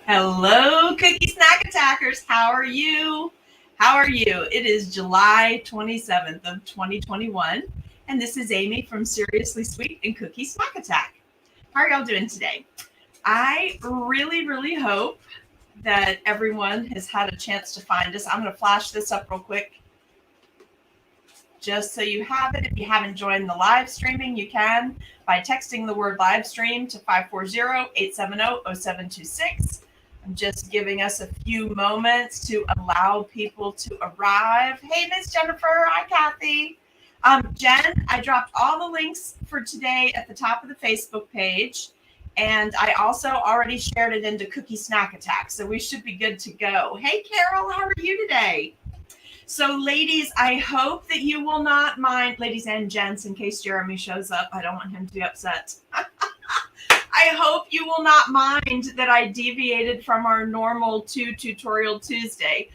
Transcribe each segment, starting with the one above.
Hello, Cookie Snack Attackers. How are you? How are you? It is July 27th of 2021, and this is Amy from Seriously Sweet and Cookie Snack Attack. How are y'all doing today? I really hope that everyone has had a chance to find us. I'm going to flash this up real quick just so you have it. If you haven't joined the live streaming, you can by texting the word live stream to 540-870-0726. I'm just giving us a few moments to allow people to arrive. Hey, Miss Jennifer. Hi, Kathy. Jen, I dropped all the links for today at the top of the Facebook page. And I also already shared it into Cookie Snack Attack. So we should be good to go. Hey, Carol, how are you today? So, ladies, I hope that you will not mind, ladies and gents, in case Jeremy shows up. I don't want him to be upset. I hope you will not mind that I deviated from our normal tutorial Tuesday.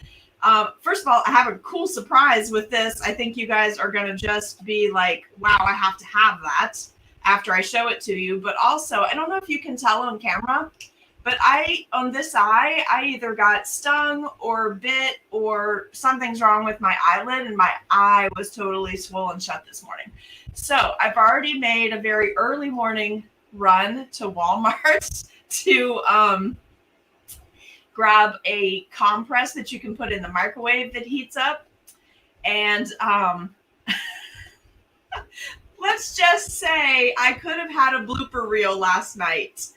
First of all, I have a cool surprise with this. I think you guys are going to just be like, wow, I have to have that after I show it to you. But also, I don't know if you can tell on camera, but on this eye, I either got stung or bit or something's wrong with my eyelid, and my eye was totally swollen shut this morning. So I've already made a very early morning run to Walmart to grab a compress that you can put in the microwave that heats up. And let's just say I could have had a blooper reel last night.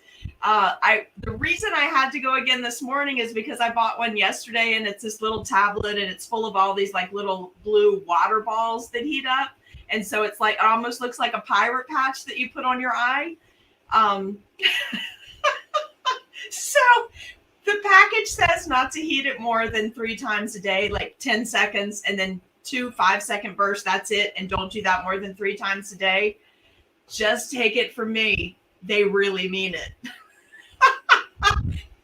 The reason I had to go again this morning is because I bought one yesterday, and it's this little tablet, and it's full of all these like little blue water balls that heat up. And so it's like, it almost looks like a pirate patch that you put on your eye. So the package says not to heat it more than 3 times a day, like 10 seconds, and then 2 5-second bursts. That's it. And don't do that more than 3 times a day. Just take it from me. They really mean it.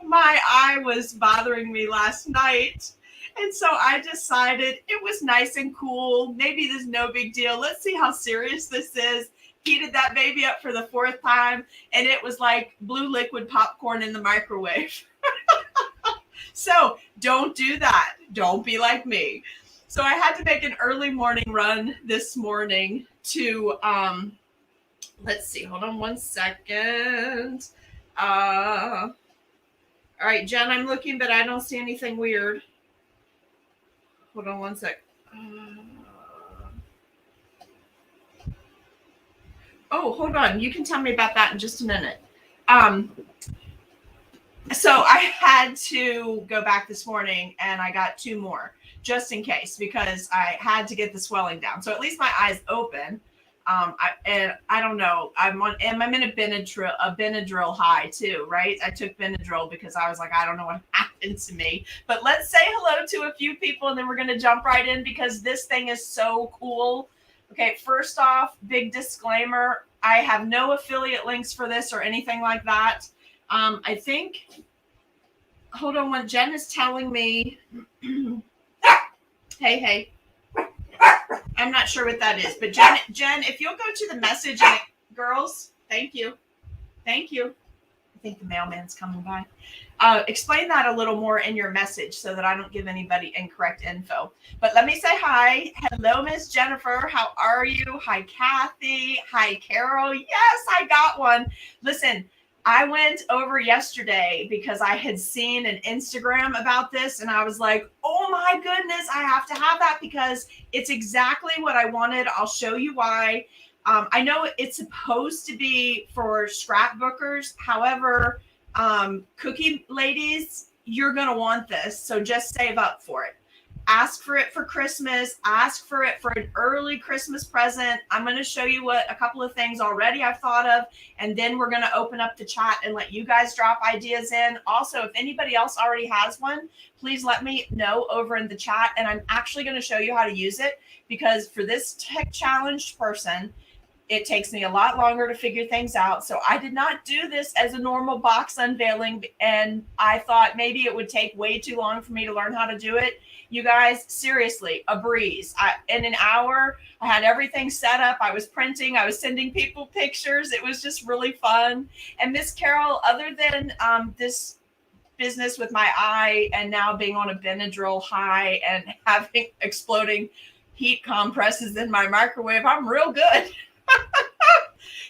My eye was bothering me last night. And so I decided it was nice and cool. Maybe there's no big deal. Let's see how serious this is. Heated that baby up for the 4th time, and it was like blue liquid popcorn in the microwave. So don't do that. Don't be like me. So I had to make an early morning run this morning to, let's see, hold on one second. All right, Jen, I'm looking, but I don't see anything weird. Hold on one sec. Oh, hold on. You can tell me about that in just a minute. So I had to go back this morning, and I got 2 more just in case, because I had to get the swelling down. So at least my eye's open. I don't know. I'm in a Benadryl high too, right? I took Benadryl because I was like, I don't know what happened to me. But let's say hello to a few people, and then we're going to jump right in because this thing is so cool. Okay, first off, big disclaimer. I have no affiliate links for this or anything like that. I think, hold on, when Jen is telling me, hey. I'm not sure what that is, but Jen, if you'll go to the message, and girls, thank you. I think the mailman's coming by. Explain that a little more in your message so that I don't give anybody incorrect info. But let me say hi. Hello, Miss Jennifer. How are you? Hi, Kathy. Hi, Carol. Yes, I got one. Listen, I went over yesterday because I had seen an Instagram about this, and I was like, oh my goodness, I have to have that because it's exactly what I wanted. I'll show you why. I know it's supposed to be for scrapbookers. However, cookie ladies, you're going to want this. So just save up for it. Ask for it for Christmas. Ask for it for an early Christmas present. I'm going to show you a couple of things already I've thought of, and then we're going to open up the chat and let you guys drop ideas in. Also, if anybody else already has one, please let me know over in the chat, and I'm actually going to show you how to use it because for this tech challenged person, it takes me a lot longer to figure things out. So I did not do this as a normal box unveiling, and I thought maybe it would take way too long for me to learn how to do it. You guys, seriously, a breeze. In an hour, I had everything set up. I was printing. I was sending people pictures. It was just really fun. And Miss Carol, other than this business with my eye and now being on a Benadryl high and having exploding heat compresses in my microwave, I'm real good.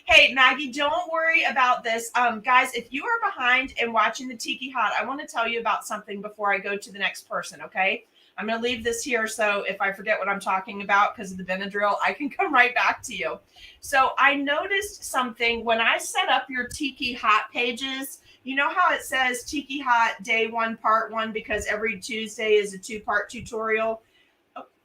Hey, Maggie, don't worry about this. Guys, if you are behind and watching the Tiki Hot, I want to tell you about something before I go to the next person, okay? I'm going to leave this here, so if I forget what I'm talking about because of the Benadryl, I can come right back to you. So I noticed something when I set up your Tiki Hot pages. You know how it says Tiki Hot Day 1, Part 1, because every Tuesday is a 2-part tutorial?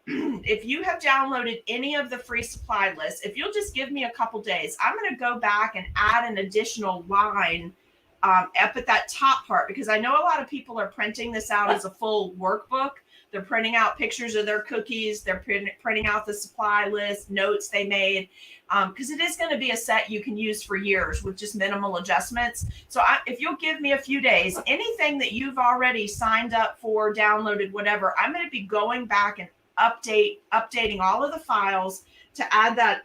If you have downloaded any of the free supply lists, if you'll just give me a couple days, I'm going to go back and add an additional line up at that top part, because I know a lot of people are printing this out as a full workbook. They're printing out pictures of their cookies. They're printing out the supply list, notes they made, because it is going to be a set you can use for years with just minimal adjustments. So if you'll give me a few days, anything that you've already signed up for, downloaded, whatever, I'm going to be going back and updating all of the files to add that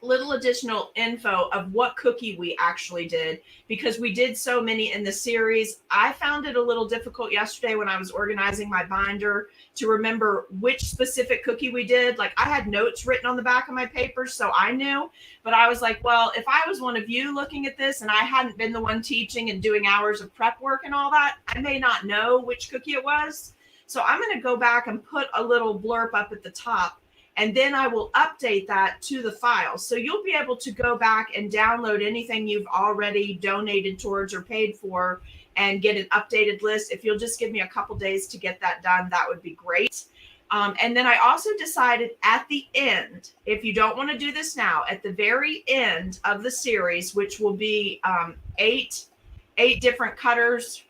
little additional info of what cookie we actually did, because we did so many in the series. I found it a little difficult yesterday when I was organizing my binder to remember which specific cookie we did. Like, I had notes written on the back of my papers, so I knew, but I was like, well, if I was one of you looking at this and I hadn't been the one teaching and doing hours of prep work and all that, I may not know which cookie it was. So I'm going to go back and put a little blurb up at the top, and then I will update that to the file. So you'll be able to go back and download anything you've already donated towards or paid for and get an updated list. If you'll just give me a couple days to get that done, that would be great. And then I also decided at the end, if you don't want to do this now, at the very end of the series, which will be 8 different cutters,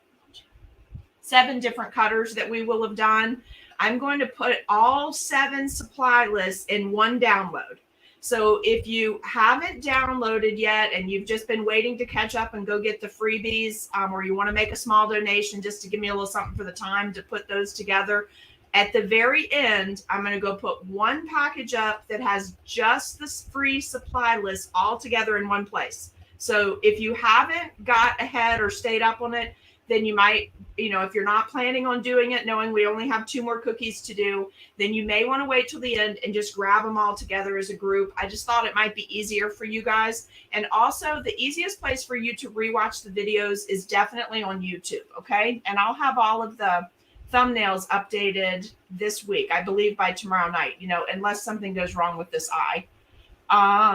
7 different cutters that we will have done, I'm going to put all 7 supply lists in one download. So if you haven't downloaded yet and you've just been waiting to catch up and go get the freebies, or you want to make a small donation just to give me a little something for the time to put those together, at the very end, I'm going to go put one package up that has just the free supply list all together in one place. So if you haven't got ahead or stayed up on it, then you might, if you're not planning on doing it, knowing we only have 2 more cookies to do, then you may want to wait till the end and just grab them all together as a group. I just thought it might be easier for you guys. And also, the easiest place for you to rewatch the videos is definitely on YouTube, okay? And I'll have all of the thumbnails updated this week, I believe by tomorrow night, unless something goes wrong with this eye.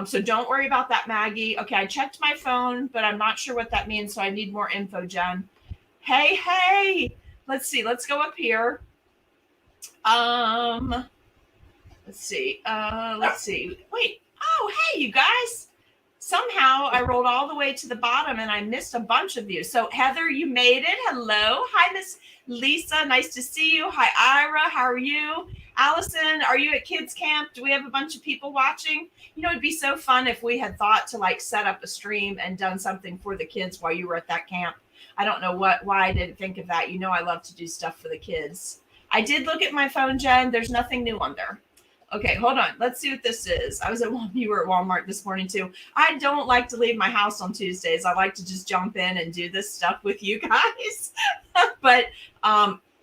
So don't worry about that, Maggie. Okay, I checked my phone, but I'm not sure what that means, so I need more info, Jen. Hey, let's see. Let's go up here. Let's see. Wait. Oh, hey, you guys. Somehow I rolled all the way to the bottom and I missed a bunch of you. So Heather, you made it. Hello. Hi, Miss Lisa. Nice to see you. Hi, Ira. How are you? Allison, are you at kids camp? Do we have a bunch of people watching? It'd be so fun if we had thought to set up a stream and done something for the kids while you were at that camp. I don't know why I didn't think of that. I love to do stuff for the kids. I did look at my phone, Jen. There's nothing new on there. Okay, hold on. Let's see what this is. You were at Walmart this morning too. I don't like to leave my house on Tuesdays. I like to just jump in and do this stuff with you guys. But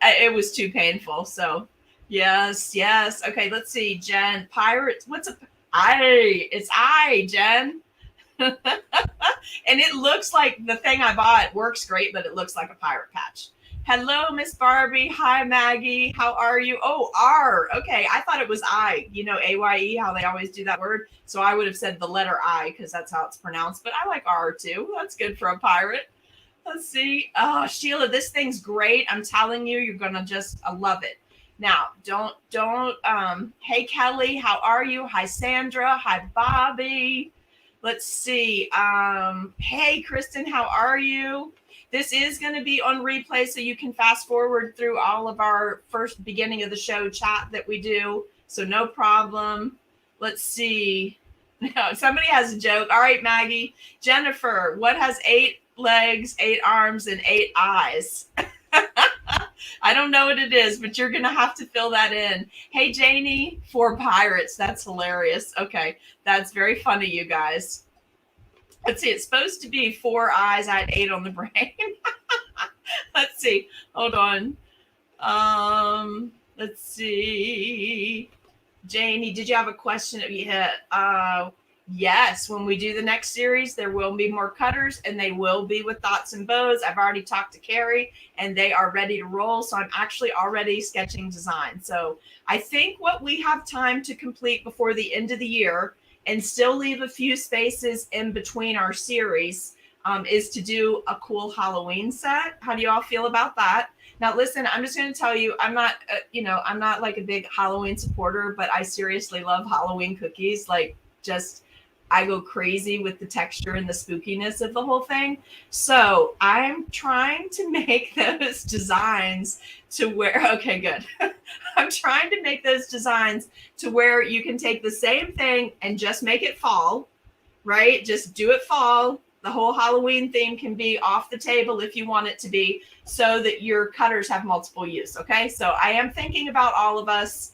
it was too painful. So yes. Okay, let's see. Jen, pirates. It's Jen. And it looks like the thing I bought works great, but it looks like a pirate patch. Hello, Miss Barbie. Hi, Maggie. How are you? Oh, R. Okay, I thought it was I. AYE, how they always do that word. So I would have said the letter I because that's how it's pronounced. But I like R too. That's good for a pirate. Let's see. Oh, Sheila, this thing's great. I'm telling you, you're gonna just love it. Now, don't. Hey, Kelly, how are you? Hi, Sandra. Hi, Bobby. Let's see. Hey, Kristen, how are you? This is going to be on replay, so you can fast forward through all of our first beginning of the show chat that we do. So no problem. Let's see. No, somebody has a joke. All right, Maggie. Jennifer, what has 8 legs, 8 arms, and 8 eyes? I don't know what it is, but you're going to have to fill that in. Hey, Janie, 4 pirates. That's hilarious. Okay, that's very funny, you guys. Let's see, it's supposed to be 4 eyes. I had 8 on the brain. Let's see. Hold on. Let's see. Janie, did you have a question? Yes. When we do the next series, there will be more cutters, and they will be with dots and bows. I've already talked to Carrie, and they are ready to roll. So I'm actually already sketching design. So I think what we have time to complete before the end of the year, and still leave a few spaces in between our series, is to do a cool Halloween set. How do you all feel about that? Now, listen, I'm just going to tell you, I'm not, I'm not like a big Halloween supporter, but I seriously love Halloween cookies. Like, just, I go crazy with the texture and the spookiness of the whole thing. So I'm trying to make those designs to where, okay, good. I'm trying to make those designs to where you can take the same thing and just make it fall, right? Just do it fall. The whole Halloween theme can be off the table if you want it to be, so that your cutters have multiple use. Okay. So I am thinking about all of us.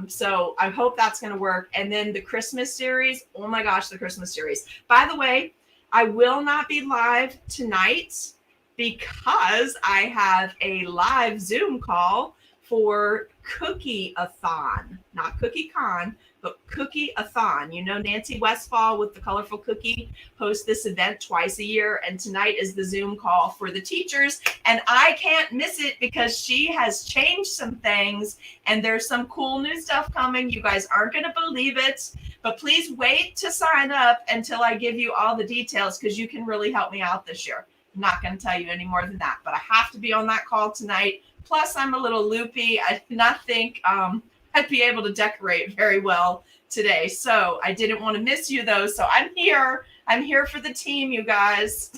So I hope that's going to work. And then the Christmas series. Oh my gosh, the Christmas series. By the way, I will not be live tonight because I have a live Zoom call for Cookie-a-thon, not Cookie Con, but Cookie-a-thon. You know, Nancy Westfall with the colorful cookie hosts this event twice a year. And tonight is the Zoom call for the teachers. And I can't miss it because she has changed some things and there's some cool new stuff coming. You guys aren't going to believe it, but please wait to sign up until I give you all the details, because you can really help me out this year. I'm not going to tell you any more than that, but I have to be on that call tonight. Plus, I'm a little loopy. I did not think I'd be able to decorate very well today. So I didn't want to miss you, though. So I'm here. I'm here for the team, you guys.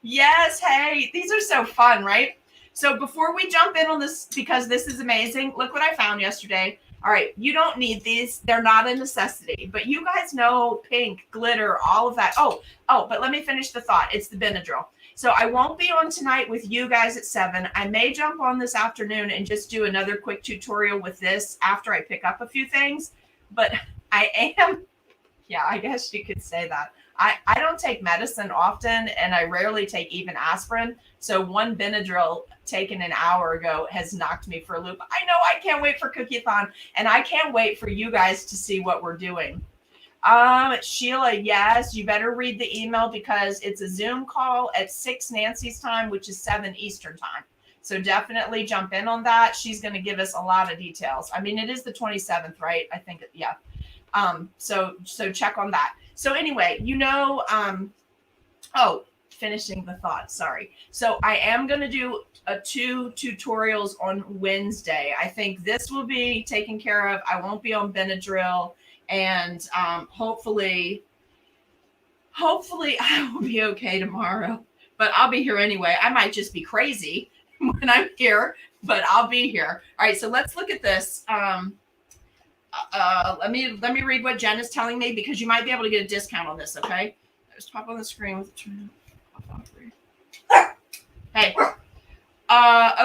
Yes. Hey, these are so fun, right? So before we jump in on this, because this is amazing, look what I found yesterday. All right. You don't need these. They're not a necessity. But you guys know pink, glitter, all of that. Oh, but let me finish the thought. It's the Benadryl. So I won't be on tonight with you guys at 7. I may jump on this afternoon and just do another quick tutorial with this after I pick up a few things. But I am, yeah, I guess you could say that. I don't take medicine often, and I rarely take even aspirin. So one Benadryl taken an hour ago has knocked me for a loop. I know, I can't wait for Cookie-a-thon, and I can't wait for you guys to see what we're doing. Sheila, yes, you better read the email because it's a Zoom call at 6 Nancy's time, which is 7 Eastern time. So definitely jump in on that. She's going to give us a lot of details. I mean, it is the 27th, right? I think, yeah. So check on that. So anyway, finishing the thought, sorry. So I am going to do 2 tutorials on Wednesday. I think this will be taken care of. I won't be on Benadryl. And hopefully I will be okay tomorrow, but I'll be here anyway. I might just be crazy when I'm here, but I'll be here. All right, so let's look at this. Let me read what Jen is telling me, because you might be able to get a discount on this. Okay, just pop on the screen with hey.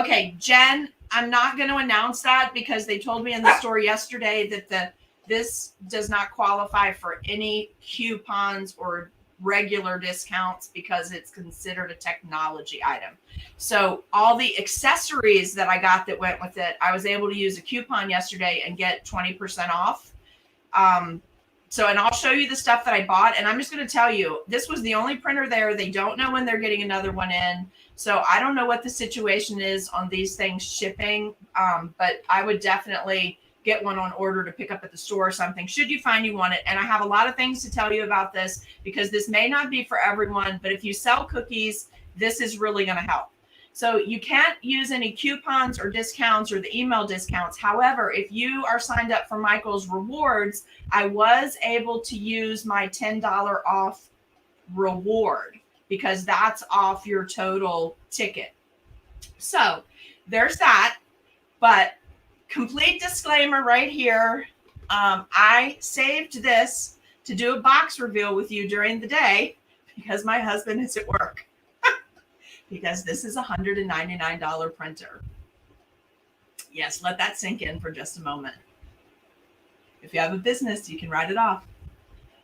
Okay, Jen. I'm not going to announce that because they told me in the store yesterday that this does not qualify for any coupons or regular discounts because it's considered a technology item. So all the accessories that I got that went with it, I was able to use a coupon yesterday and get 20% off. And I'll show you the stuff that I bought. And I'm just going to tell you, this was the only printer there. They don't know when they're getting another one in. So I don't know what the situation is on these things shipping. But I would definitely get one on order to pick up at the store or something, should you find you want it. And I have a lot of things to tell you about this, because this may not be for everyone, but if you sell cookies, this is really going to help. So you can't use any coupons or discounts or the email discounts. However, if you are signed up for Michael's rewards, I was able to use my $10 off reward, because that's off your total ticket. So there's that. But complete disclaimer right here. I saved this to do a box reveal with you during the day because my husband is at work. Because this is a $199 printer. Yes, let that sink in for just a moment. If you have a business, you can write it off.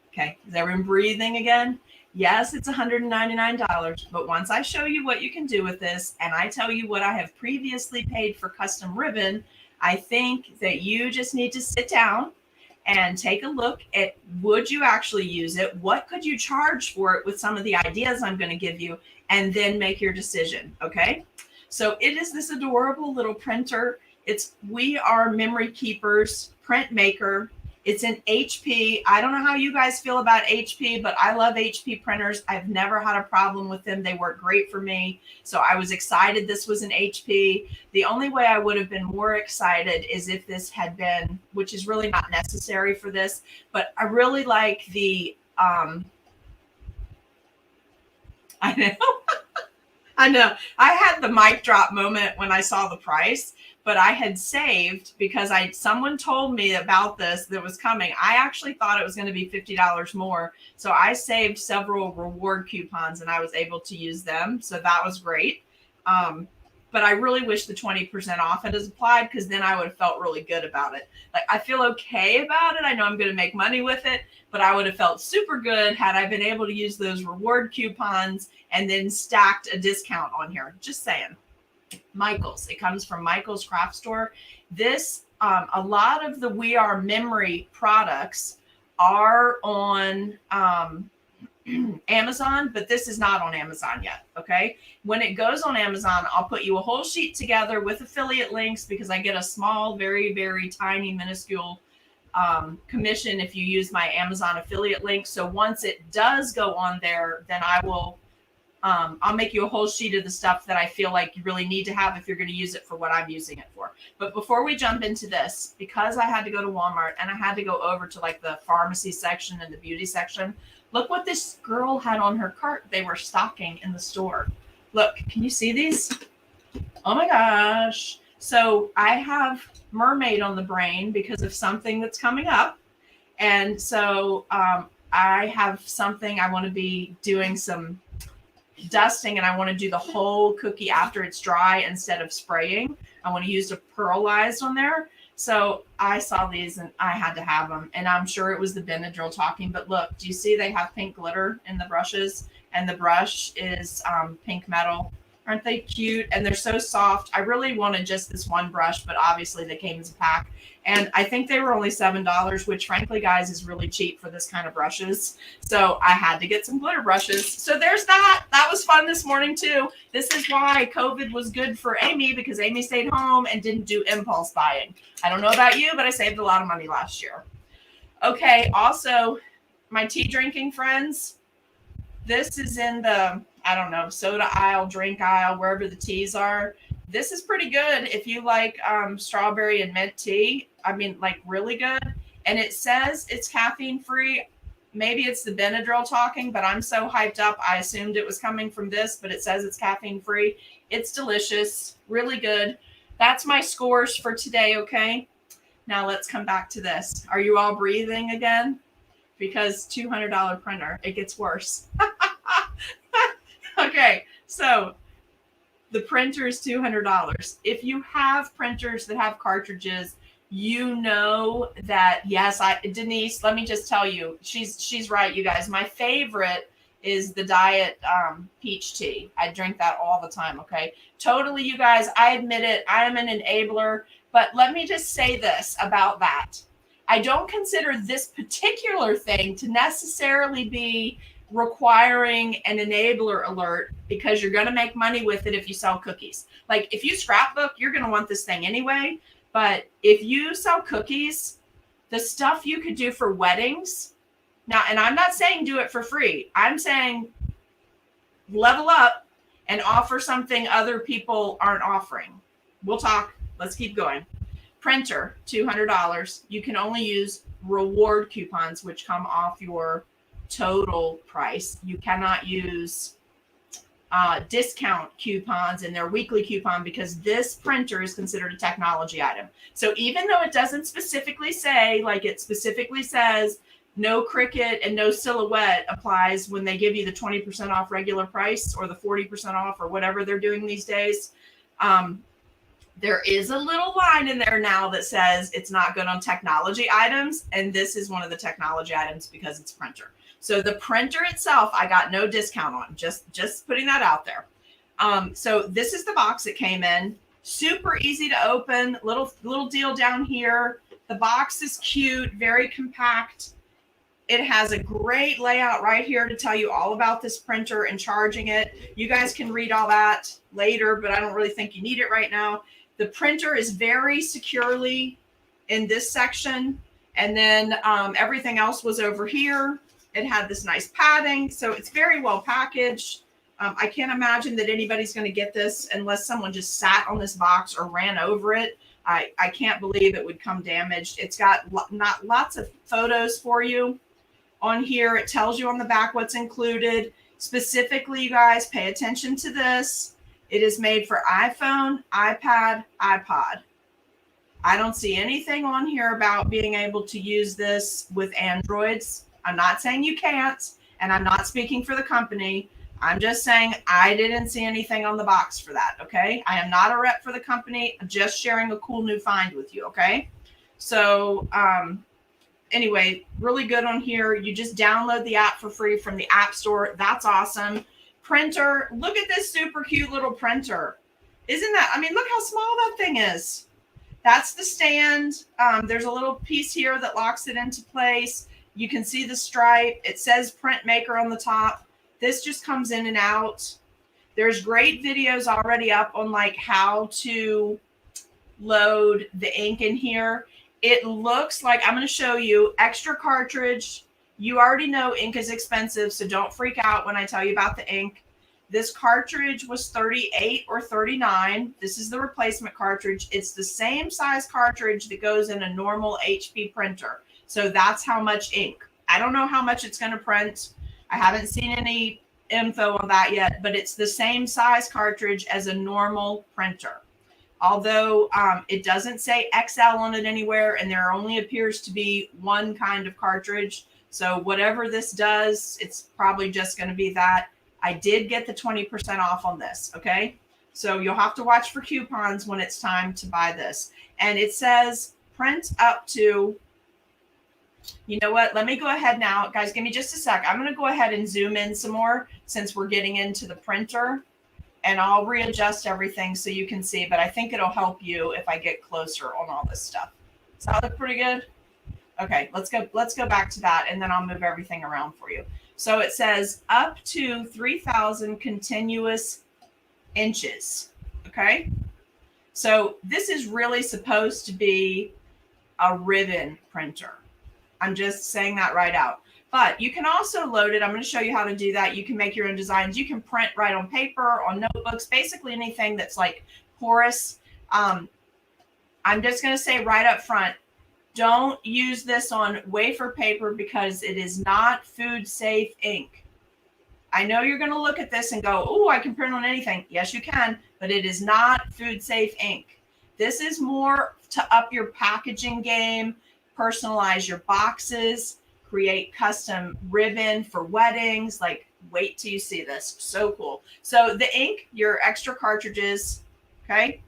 Okay, is everyone breathing again? Yes, it's $199, but once I show you what you can do with this and I tell you what I have previously paid for custom ribbon, I think that you just need to sit down and take a look at, would you actually use it? What could you charge for it with some of the ideas I'm going to give you, and then make your decision. Okay. So it is this adorable little printer. It's We Are Memory Keepers printmaker. It's an HP. I don't know how you guys feel about HP, but I love HP printers. I've never had a problem with them. They work great for me. So I was excited this was an HP. The only way I would have been more excited is if this had been, which is really not necessary for this, but I really like the, I know. I know. I had the mic drop moment when I saw the price, but I had saved because someone told me about this that was coming. I actually thought it was going to be $50 more. So I saved several reward coupons and I was able to use them. So that was great. But I really wish the 20% off had applied, because then I would have felt really good about it. Like, I feel okay about it. I know I'm going to make money with it, but I would have felt super good had I been able to use those reward coupons and then stacked a discount on here. Just saying. Michael's. It comes from Michael's Craft Store. This, a lot of the We Are Memory products are on Amazon, but this is not on Amazon yet. Okay. When it goes on Amazon, I'll put you a whole sheet together with affiliate links, because I get a small, very, very tiny, minuscule commission if you use my Amazon affiliate link. So once it does go on there, then I will, I'll make you a whole sheet of the stuff that I feel like you really need to have if you're going to use it for what I'm using it for. But before we jump into this, because I had to go to Walmart and I had to go over to like the pharmacy section and the beauty section, look what this girl had on her cart. They were stocking in the store. Look, can you see these? Oh my gosh. So I have mermaid on the brain because of something that's coming up. And so I have something, I want to be doing some dusting, and I want to do the whole cookie after it's dry instead of spraying. I want to use a pearlized on there. So I saw these and I had to have them, and I'm sure it was the Benadryl talking, but look, do you see they have pink glitter in the brushes, and the brush is pink metal? Aren't they cute? And they're so soft. I really wanted just this one brush, but obviously they came as a pack. And I think they were only $7, which frankly, guys, is really cheap for this kind of brushes. So I had to get some glitter brushes. So there's that. That was fun this morning too. This is why COVID was good for Amy, because Amy stayed home and didn't do impulse buying. I don't know about you, but I saved a lot of money last year. Okay. Also, my tea drinking friends, this is in the, I don't know, soda aisle, drink aisle, wherever the teas are. This is pretty good if you like strawberry and mint tea. I mean, like really good. And it says it's caffeine free. Maybe it's the Benadryl talking, but I'm so hyped up. I assumed it was coming from this, but it says it's caffeine free. It's delicious, really good. That's my scores for today. Okay. Now let's come back to this. Are you all breathing again? Because $200 printer, it gets worse. Okay. So the printer is $200. If you have printers that have cartridges, you know that, yes, Denise, let me just tell you, she's right, you guys. My favorite is the diet peach tea. I drink that all the time, okay? Totally, you guys, I admit it. I am an enabler, but let me just say this about that. I don't consider this particular thing to necessarily be requiring an enabler alert, because you're going to make money with it if you sell cookies. Like if you scrapbook, you're going to want this thing anyway. But if you sell cookies, the stuff you could do for weddings now, and I'm not saying do it for free. I'm saying level up and offer something other people aren't offering. We'll talk. Let's keep going. Printer, $200. You can only use reward coupons, which come off your total price. You cannot use discount coupons in their weekly coupon, because this printer is considered a technology item. So even though it doesn't specifically say, like it specifically says no Cricut and no Silhouette applies when they give you the 20% off regular price or the 40% off or whatever they're doing these days, there is a little line in there now that says it's not good on technology items. And this is one of the technology items because it's printer. So the printer itself, I got no discount on, just putting that out there. So this is the box it came in. Super easy to open, little deal down here. The box is cute, very compact. It has a great layout right here to tell you all about this printer and charging it. You guys can read all that later, but I don't really think you need it right now. The printer is very securely in this section. And then everything else was over here. It had this nice padding. So it's very well packaged. I can't imagine that anybody's going to get this unless someone just sat on this box or ran over it. I can't believe it would come damaged. It's got not lots of photos for you on here. It tells you on the back what's included. Specifically, you guys, pay attention to this. It is made for iPhone, iPad, iPod. I don't see anything on here about being able to use this with Androids. I'm not saying you can't, and I'm not speaking for the company. I'm just saying I didn't see anything on the box for that, okay? I am not a rep for the company. I'm just sharing a cool new find with you, okay? So, anyway, really good on here. You just download the app for free from the App Store. That's awesome. Printer. Look at this super cute little printer. Isn't that, I mean, look how small that thing is. That's the stand. There's a little piece here that locks it into place. You can see the stripe. It says print maker on the top. This just comes in and out. There's great videos already up on like how to load the ink in here. It looks like, I'm going to show you, extra cartridge. You already know ink is expensive, so don't freak out when I tell you about the ink. This cartridge was $38 or $39. This is the replacement cartridge. It's the same size cartridge that goes in a normal HP printer. So that's how much ink. I don't know how much it's going to print. I haven't seen any info on that yet, but it's the same size cartridge as a normal printer. Although it doesn't say XL on it anywhere, and there only appears to be one kind of cartridge. So whatever this does, it's probably just going to be that. I did get the 20% off on this, okay? So you'll have to watch for coupons when it's time to buy this. And it says print up to, you know what? Let me go ahead now. Guys, give me just a sec. I'm going to go ahead and zoom in some more since we're getting into the printer. And I'll readjust everything so you can see. But I think it'll help you if I get closer on all this stuff. Does that look pretty good? Okay, let's go back to that, and then I'll move everything around for you. So it says up to 3,000 continuous inches. Okay. So this is really supposed to be a ribbon printer. I'm just saying that right out. But you can also load it. I'm going to show you how to do that. You can make your own designs. You can print right on paper, on notebooks, basically anything that's like porous. I'm just going to say right up front, don't use this on wafer paper because it is not food safe ink. I know you're going to look at this and go, oh, I can print on anything. Yes, you can, but it is not food safe ink. This is more to up your packaging game, personalize your boxes, create custom ribbon for weddings. Like, wait till you see this. So cool. So the ink, your extra cartridges. Okay.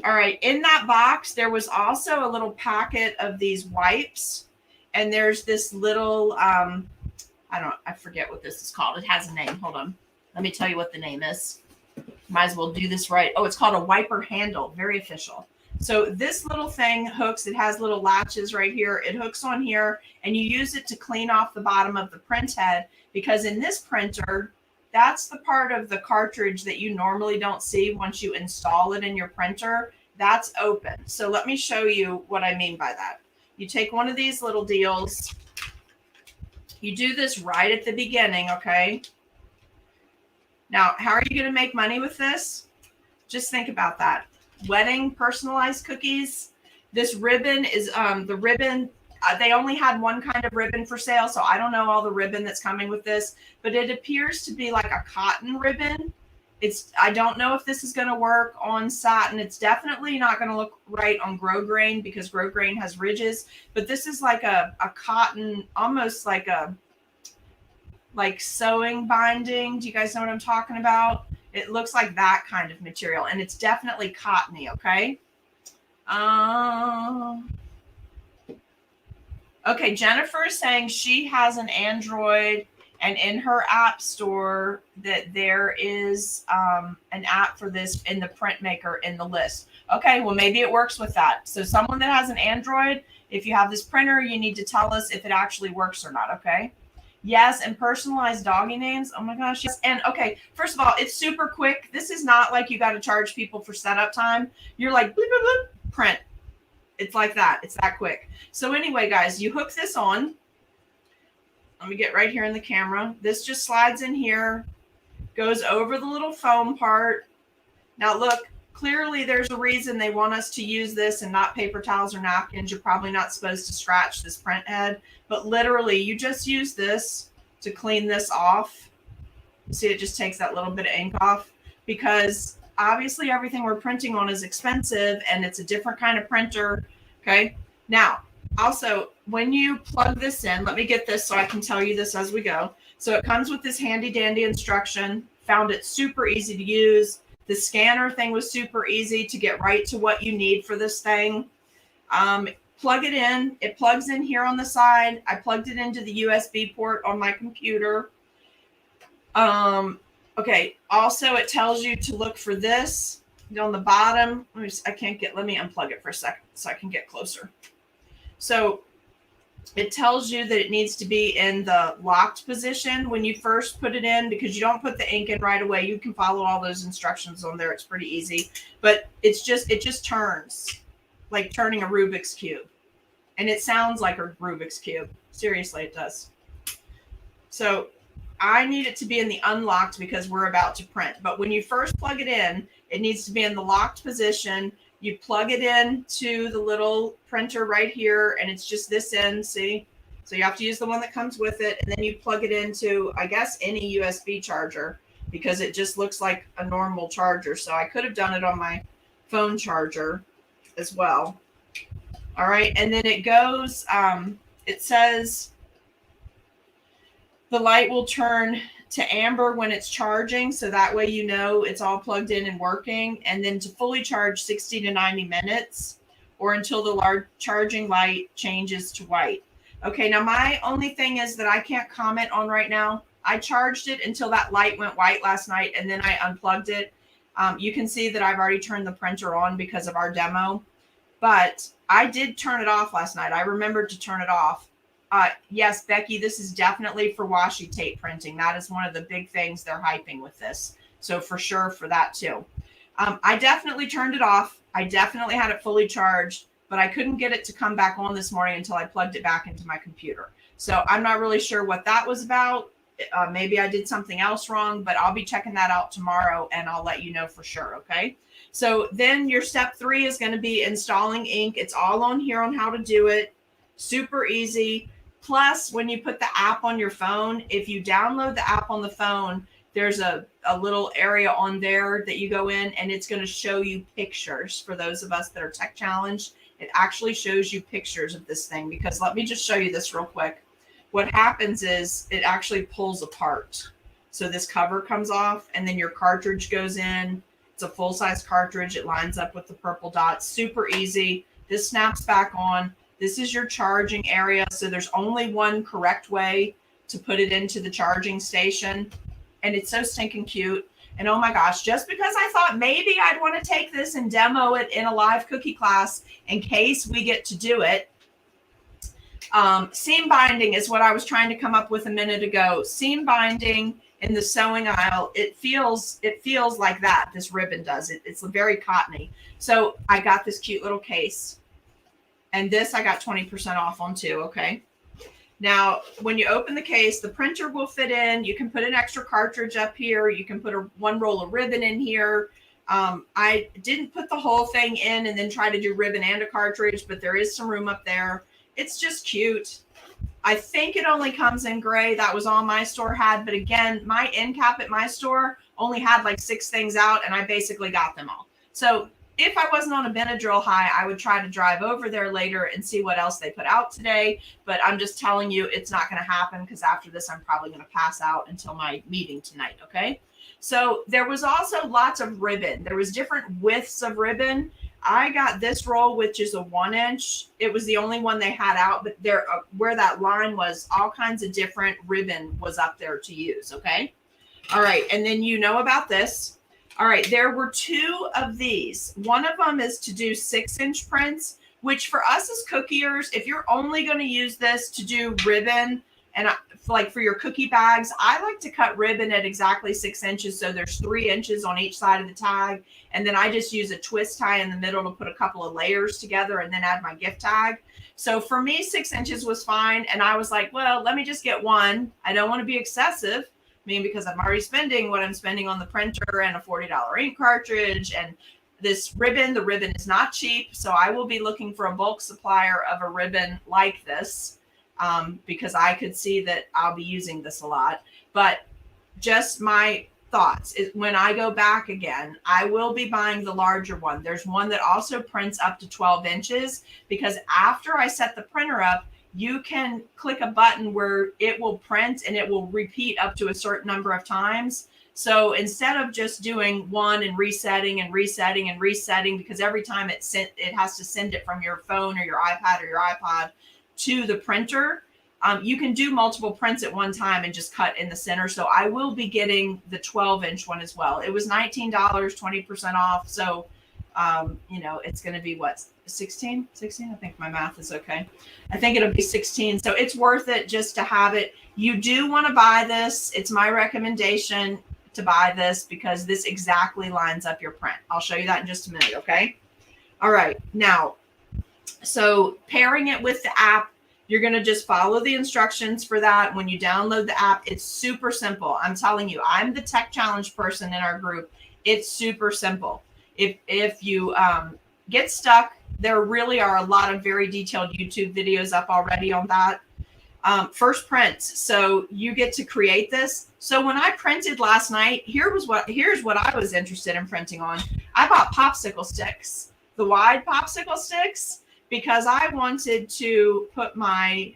All right. In that box, there was also a little packet of these wipes. And there's this little, I forget what this is called. It has a name. Hold on. Let me tell you what the name is. Might as well do this right. Oh, it's called a wiper handle. Very official. So this little thing hooks. It has little latches right here. It hooks on here, and you use it to clean off the bottom of the print head, because in this printer, that's the part of the cartridge that you normally don't see once you install it in your printer. That's open. So let me show you what I mean by that. You take one of these little deals. You do this right at the beginning, okay? Now, how are you going to make money with this? Just think about that. Wedding personalized cookies. This ribbon is the ribbon. They only had one kind of ribbon for sale, so I don't know all the ribbon that's coming with this, but it appears to be like a cotton ribbon. I don't know if this is going to work on satin. It's definitely not going to look right on grosgrain because grosgrain has ridges, but this is like a cotton, almost like sewing binding. Do you guys know what I'm talking about? It looks like that kind of material, and it's definitely cottony, okay? Okay, Jennifer is saying she has an Android, and in her app store that there is an app for this in the printmaker in the list. Okay, well, maybe it works with that. So someone that has an Android, if you have this printer, you need to tell us if it actually works or not, okay? Yes, and personalized doggy names. Oh my gosh, yes. And okay, first of all, it's super quick. This is not like you got to charge people for setup time. You're like, bloop, bloop, bloop, print. It's like that. It's that quick. So anyway, guys, you hook this on. Let me get right here in the camera. This just slides in here, goes over the little foam part. Now look, clearly there's a reason they want us to use this and not paper towels or napkins. You're probably not supposed to scratch this print head, but literally you just use this to clean this off. See, it just takes that little bit of ink off, because obviously everything we're printing on is expensive and it's a different kind of printer. Okay. Now, also, when you plug this in, let me get this so I can tell you this as we go. So it comes with this handy dandy instruction. Found it super easy to use. The scanner thing was super easy to get right to what you need for this thing. Plug it in. It plugs in here on the side. I plugged it into the USB port on my computer. Okay. Also, it tells you to look for this on the bottom. Let me unplug it for a second so I can get closer. So it tells you that it needs to be in the locked position when you first put it in, because you don't put the ink in right away. You can follow all those instructions on there. It's pretty easy, but it just turns like turning a Rubik's Cube, and it sounds like a Rubik's Cube. Seriously, it does. So I need it to be in the unlocked because we're about to print. But when you first plug it in, it needs to be in the locked position. You plug it in to the little printer right here, and it's just this end, see? So you have to use the one that comes with it, and then you plug it into, I guess, any USB charger, because it just looks like a normal charger. So I could have done it on my phone charger as well. All right, and then it goes, it says the light will turn to amber when it's charging, so that way you know it's all plugged in and working, and then to fully charge 60 to 90 minutes, or until the large charging light changes to white. Okay, now my only thing is that I can't comment on right now. I charged it until that light went white last night, and then I unplugged it. You can see that I've already turned the printer on because of our demo, but I did turn it off last night. I remembered to turn it off. Yes, Becky, this is definitely for washi tape printing. That is one of the big things they're hyping with this. So for sure for that too. I definitely turned it off. I definitely had it fully charged, but I couldn't get it to come back on this morning until I plugged it back into my computer. So I'm not really sure what that was about. Maybe I did something else wrong, but I'll be checking that out tomorrow and I'll let you know for sure. Okay. So then your step 3 is going to be installing ink. It's all on here on how to do it. Super easy. Plus, when you put the app on your phone, if you download the app on the phone, there's a little area on there that you go in, and it's going to show you pictures. For those of us that are tech challenged, it actually shows you pictures of this thing, because let me just show you this real quick. What happens is it actually pulls apart. So this cover comes off, and then your cartridge goes in. It's a full-size cartridge. It lines up with the purple dots. Super easy. This snaps back on. This is your charging area. So there's only one correct way to put it into the charging station. And it's so stinking cute. And oh my gosh, just because I thought maybe I'd want to take this and demo it in a live cookie class in case we get to do it. Seam binding is what I was trying to come up with a minute ago. Seam binding in the sewing aisle, it feels like that. This ribbon does it. It's very cottony. So I got this cute little case. And this I got 20% off on too, okay? Now, when you open the case, the printer will fit in. You can put an extra cartridge up here. You can put one roll of ribbon in here. I didn't put the whole thing in and then try to do ribbon and a cartridge, but there is some room up there. It's just cute. I think it only comes in gray. That was all my store had. But again, my end cap at my store only had like 6 things out, and I basically got them all. So if I wasn't on a Benadryl high, I would try to drive over there later and see what else they put out today. But I'm just telling you, it's not going to happen, because after this, I'm probably going to pass out until my meeting tonight. Okay. So there was also lots of ribbon. There was different widths of ribbon. I got this roll, which is a 1 inch. It was the only one they had out, but there, where that line was, all kinds of different ribbon was up there to use. Okay. All right. And then you know about this. All right. There were 2 of these. One of them is to do 6-inch prints, which for us as cookiers, if you're only going to use this to do ribbon and like for your cookie bags, I like to cut ribbon at exactly 6 inches. So there's 3 inches on each side of the tag. And then I just use a twist tie in the middle to put a couple of layers together and then add my gift tag. So for me, 6 inches was fine. And I was like, well, let me just get one. I don't want to be excessive. I mean, because I'm already spending what I'm spending on the printer and a $40 ink cartridge and this ribbon. The ribbon is not cheap. So I will be looking for a bulk supplier of a ribbon like this. Because I could see that I'll be using this a lot. But just my thoughts is when I go back again, I will be buying the larger one. There's one that also prints up to 12 inches because after I set the printer up, you can click a button where it will print and it will repeat up to a certain number of times. So instead of just doing one and resetting and resetting and resetting, because every time it has to send it from your phone or your iPad or your iPod to the printer, you can do multiple prints at one time and just cut in the center. So I will be getting the 12-inch one as well. It was $19, 20% off. So, it's going to be what, 16? I think my math is okay. I think it'll be 16. So it's worth it just to have it. You do want to buy this. It's my recommendation to buy this because this exactly lines up your print. I'll show you that in just a minute. Okay. All right. Now, so pairing it with the app, you're going to just follow the instructions for that. When you download the app, it's super simple. I'm telling you, I'm the tech challenge person in our group. It's super simple. If you get stuck, there really are a lot of very detailed YouTube videos up already on that. First prints. So you get to create this. So when I printed last night, here's what I was interested in printing on. I bought popsicle sticks, the wide popsicle sticks, because I wanted to put my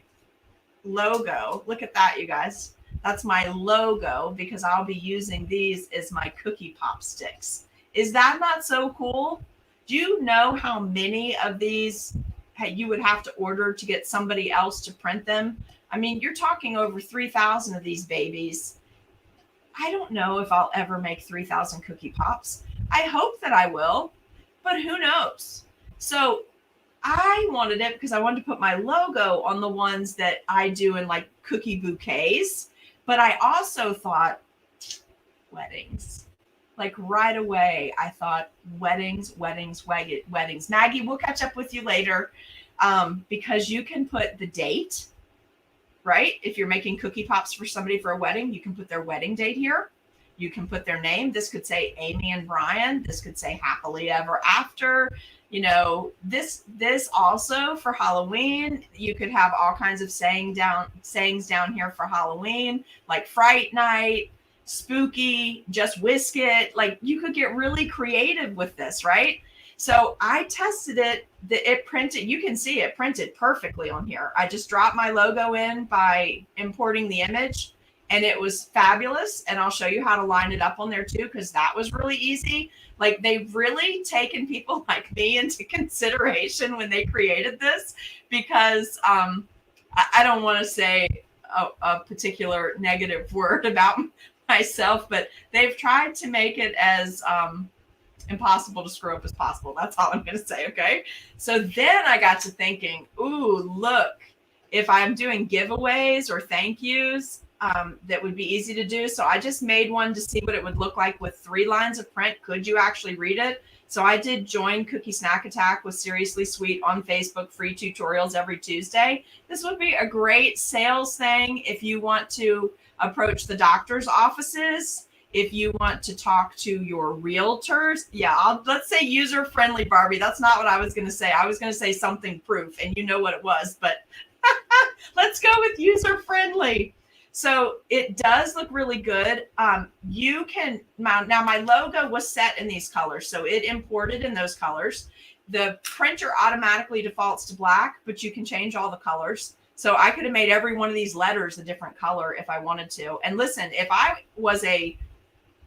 logo. Look at that, you guys. That's my logo because I'll be using these as my cookie pop sticks. Is that not so cool? Do you know how many of these you would have to order to get somebody else to print them? I mean, you're talking over 3,000 of these babies. I don't know if I'll ever make 3,000 cookie pops. I hope that I will, but who knows? So I wanted it because I wanted to put my logo on the ones that I do in like cookie bouquets. But I also thought weddings. Like right away, I thought weddings. Maggie, we'll catch up with you later because you can put the date, right? If you're making cookie pops for somebody for a wedding, you can put their wedding date here. You can put their name. This could say Amy and Brian. This could say happily ever after. This also for Halloween, you could have all kinds of sayings down here for Halloween, like Fright Night, Spooky, Just Whisk It. Like you could get really creative with this, right? So I tested it. It printed. You can see it printed perfectly on here. I just dropped my logo in by importing the image. And it was fabulous. And I'll show you how to line it up on there too, because that was really easy. Like they've really taken people like me into consideration when they created this, because I don't want to say a particular negative word about myself, but they've tried to make it as impossible to screw up as possible. That's all I'm going to say. Okay. So then I got to thinking, ooh, look, if I'm doing giveaways or thank yous, that would be easy to do. So I just made one to see what it would look like with 3 lines of print. Could you actually read it? So I did join Cookie Snack Attack with Seriously Sweet on Facebook, free tutorials every Tuesday. This would be a great sales thing if you want to approach the doctor's offices, if you want to talk to your realtors. Yeah, let's say user-friendly, Barbie. That's not what I was going to say. I was going to say something proof, and you know what it was, but let's go with user-friendly. So it does look really good. You can mount. Now my logo was set in these colors, so it imported in those colors. The printer automatically defaults to black, but you can change all the colors. So I could have made every one of these letters a different color if I wanted to. And listen, if I was a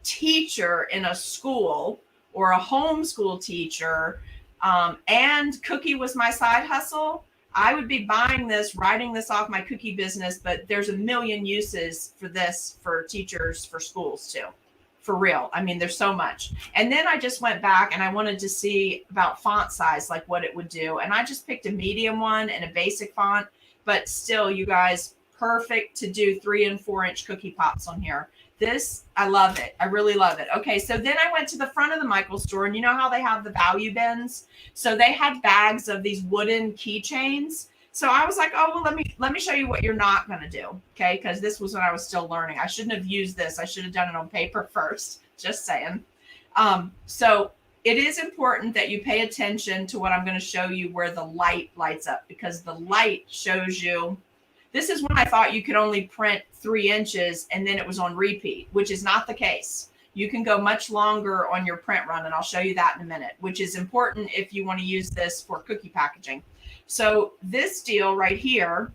teacher in a school or a homeschool teacher, And cookie was my side hustle. I would be buying this, writing this off my cookie business, but there's a million uses for this for teachers, for schools too. For real. I mean, there's so much. And then I just went back and I wanted to see about font size, like what it would do. And I just picked a medium one and a basic font, but still, you guys, perfect to do 3 and 4 inch cookie pops on here. This, I love it. I really love it. Okay, so then I went to the front of the Michaels store, and you know how they have the value bins? So they had bags of these wooden keychains. So I was like, oh, well, let me show you what you're not going to do. Okay, because this was when I was still learning. I shouldn't have used this. I should have done it on paper first. Just saying. So it is important that you pay attention to what I'm going to show you where the light lights up, because the light shows you. This is when I thought you could only print 3 inches and then it was on repeat, which is not the case. You can go much longer on your print run, and I'll show you that in a minute, which is important if you want to use this for cookie packaging. So this deal right here,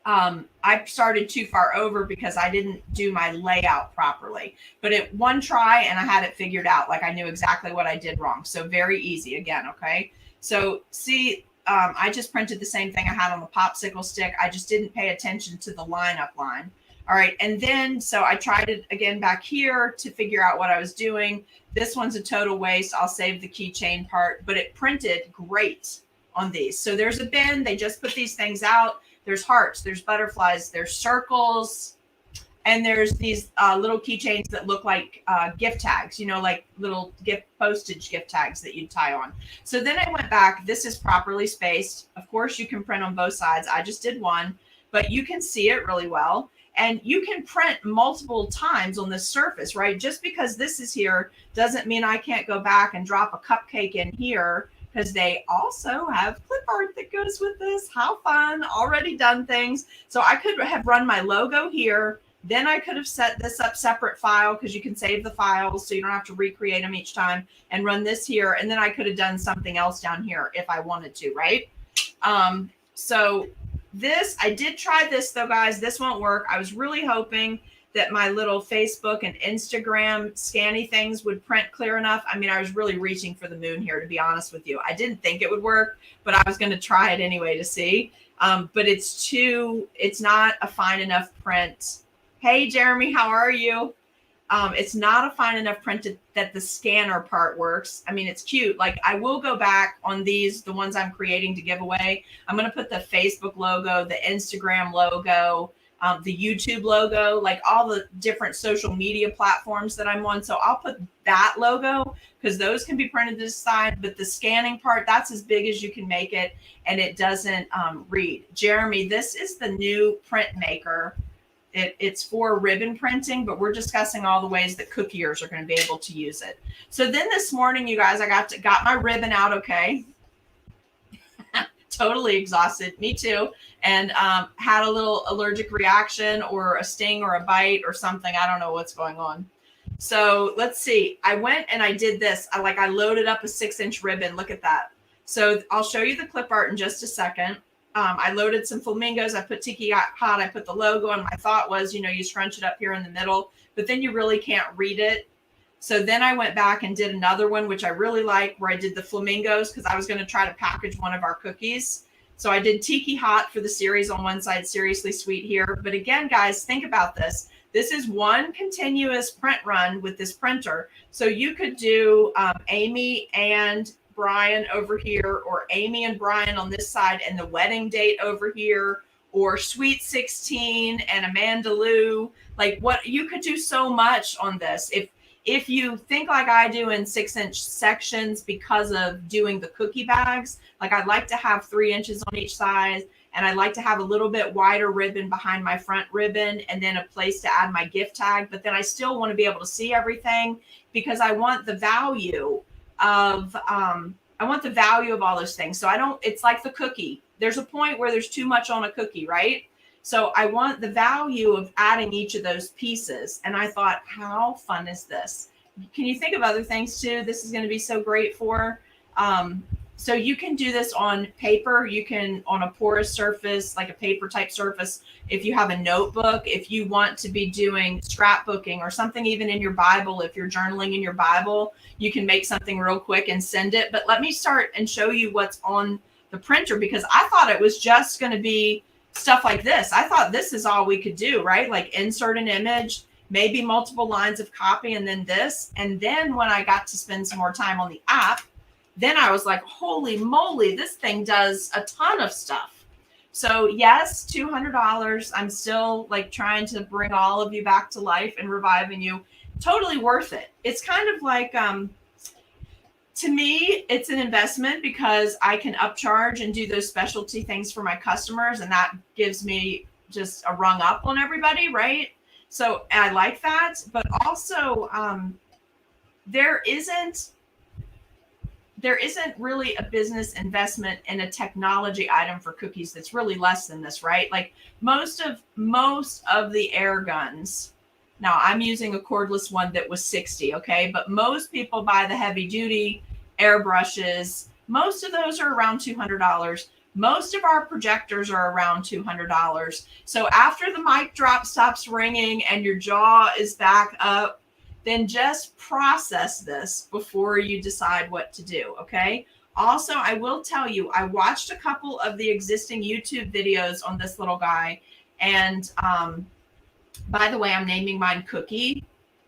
I started too far over because I didn't do my layout properly. But at one try, and I had it figured out, like I knew exactly what I did wrong. So very easy again, okay? So see, I just printed the same thing I had on the popsicle stick. I just didn't pay attention to the lineup line. All right, and then so I tried it again back here to figure out what I was doing. This one's a total waste. I'll save the keychain part, but it printed great on these. So there's a bin. They just put these things out. There's hearts, there's butterflies, there's circles, and there's these little keychains that look like gift tags, you know, like little postage gift tags that you'd tie on. So then I went back. This is properly spaced. Of course, you can print on both sides. I just did one, but you can see it really well. And you can print multiple times on this surface, right? Just because this is here doesn't mean I can't go back and drop a cupcake in here, because they also have clip art that goes with this. How fun. Already done things. So I could have run my logo here. Then I could have set this up separate file, because you can save the files so you don't have to recreate them each time, and run this here. And then I could have done something else down here if I wanted to, right? So this, I did try this though, guys. This won't work. I was really hoping that my little Facebook and Instagram scanny things would print clear enough. I mean, I was really reaching for the moon here, to be honest with you. I didn't think it would work, but I was going to try it anyway to see. But it's not a fine enough print. Hey, Jeremy, how are you? It's not a fine enough print that the scanner part works. I mean, it's cute. Like, I will go back on these, the ones I'm creating to give away. I'm going to put the Facebook logo, the Instagram logo, the YouTube logo, like all the different social media platforms that I'm on. So I'll put that logo, because those can be printed this side, but the scanning part, that's as big as you can make it, and it doesn't read. Jeremy, this is the new print maker. It's for ribbon printing, but we're discussing all the ways that cookiers are going to be able to use it. So then this morning, you guys, I got my ribbon out, okay? Totally exhausted. Me too. And had a little allergic reaction or a sting or a bite or something. I don't know what's going on. So let's see. I went and I did this. I loaded up a 6-inch ribbon. Look at that. So I'll show you the clip art in just a second. I loaded some flamingos. I put Tiki Hot. I put the logo, and my thought was, you know, you scrunch it up here in the middle, but then you really can't read it. So then I went back and did another one, which I really like, where I did the flamingos, because I was going to try to package one of our cookies. So I did Tiki Hot for the series on one side, Seriously Sweet here. But again, guys, think about this. This is one continuous print run with this printer. So you could do Amy and Brian over here, or Amy and Brian on this side, and the wedding date over here, or Sweet 16 and Amanda Lou. Like, what, you could do so much on this. If you think like I do in 6-inch sections, because of doing the cookie bags, like I'd like to have 3 inches on each side, and I'd like to have a little bit wider ribbon behind my front ribbon, and then a place to add my gift tag. But then I still want to be able to see everything, because I want the value of all those things. So it's like the cookie. There's a point where there's too much on a cookie, right? So I want the value of adding each of those pieces. And I thought, how fun is this? Can you think of other things too? This is going to be so great for, So you can do this on paper. You can on a porous surface, like a paper type surface. If you have a notebook, if you want to be doing scrapbooking or something, even in your Bible, if you're journaling in your Bible, you can make something real quick and send it. But let me start and show you what's on the printer, because I thought it was just going to be stuff like this. I thought this is all we could do, right? Like insert an image, maybe multiple lines of copy, and then this. And then when I got to spend some more time on the app, then I was like, holy moly, this thing does a ton of stuff. So yes, $200. I'm still like trying to bring all of you back to life and reviving you. Totally worth it. It's kind of like, to me, it's an investment because I can upcharge and do those specialty things for my customers. And that gives me just a rung up on everybody, right? So I like that. But also, there isn't really a business investment in a technology item for cookies that's really less than this, right? Like most of the air guns. Now I'm using a cordless one that was $60, okay? But most people buy the heavy duty airbrushes. Most of those are around $200. Most of our projectors are around $200. So after the mic drop stops ringing and your jaw is back up, then just process this before you decide what to do, okay? Also, I will tell you, I watched a couple of the existing YouTube videos on this little guy. And by the way, I'm naming mine Cookie.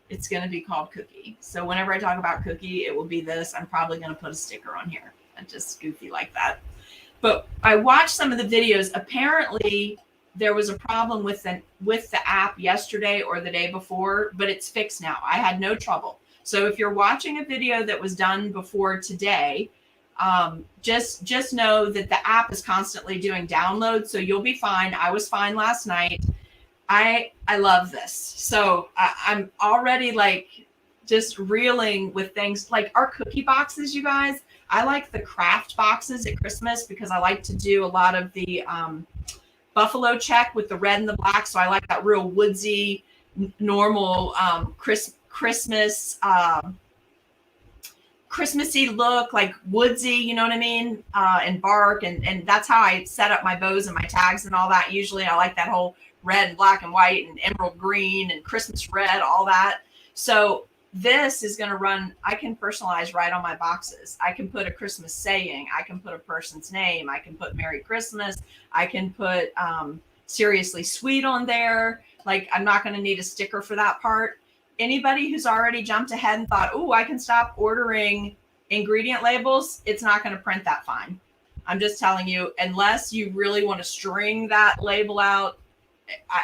It's going to be called Cookie. So whenever I talk about Cookie, it will be this. I'm probably going to put a sticker on here. I'm just goofy like that. But I watched some of the videos. Apparently, there was a problem with the app yesterday or the day before, but it's fixed now. I had no trouble. So if you're watching a video that was done before today, just know that the app is constantly doing downloads. So you'll be fine. I was fine last night. I love this. So I'm already like just reeling with things like our cookie boxes, you guys. I like the craft boxes at Christmas because I like to do a lot of the buffalo check with the red and the black. So I like that real woodsy, normal Christmas, Christmassy look, like woodsy, you know what I mean? And bark. And that's how I set up my bows and my tags and all that. Usually I like that whole red and black and white and emerald green and Christmas red, all that. So this is going to run, I can personalize right on my boxes. I can put a Christmas saying, I can put a person's name, I can put Merry Christmas, I can put Seriously Sweet on there. Like I'm not going to need a sticker for that part. Anybody who's already jumped ahead and thought, oh, I can stop ordering ingredient labels, it's not going to print that fine. I'm just telling you, unless you really want to string that label out,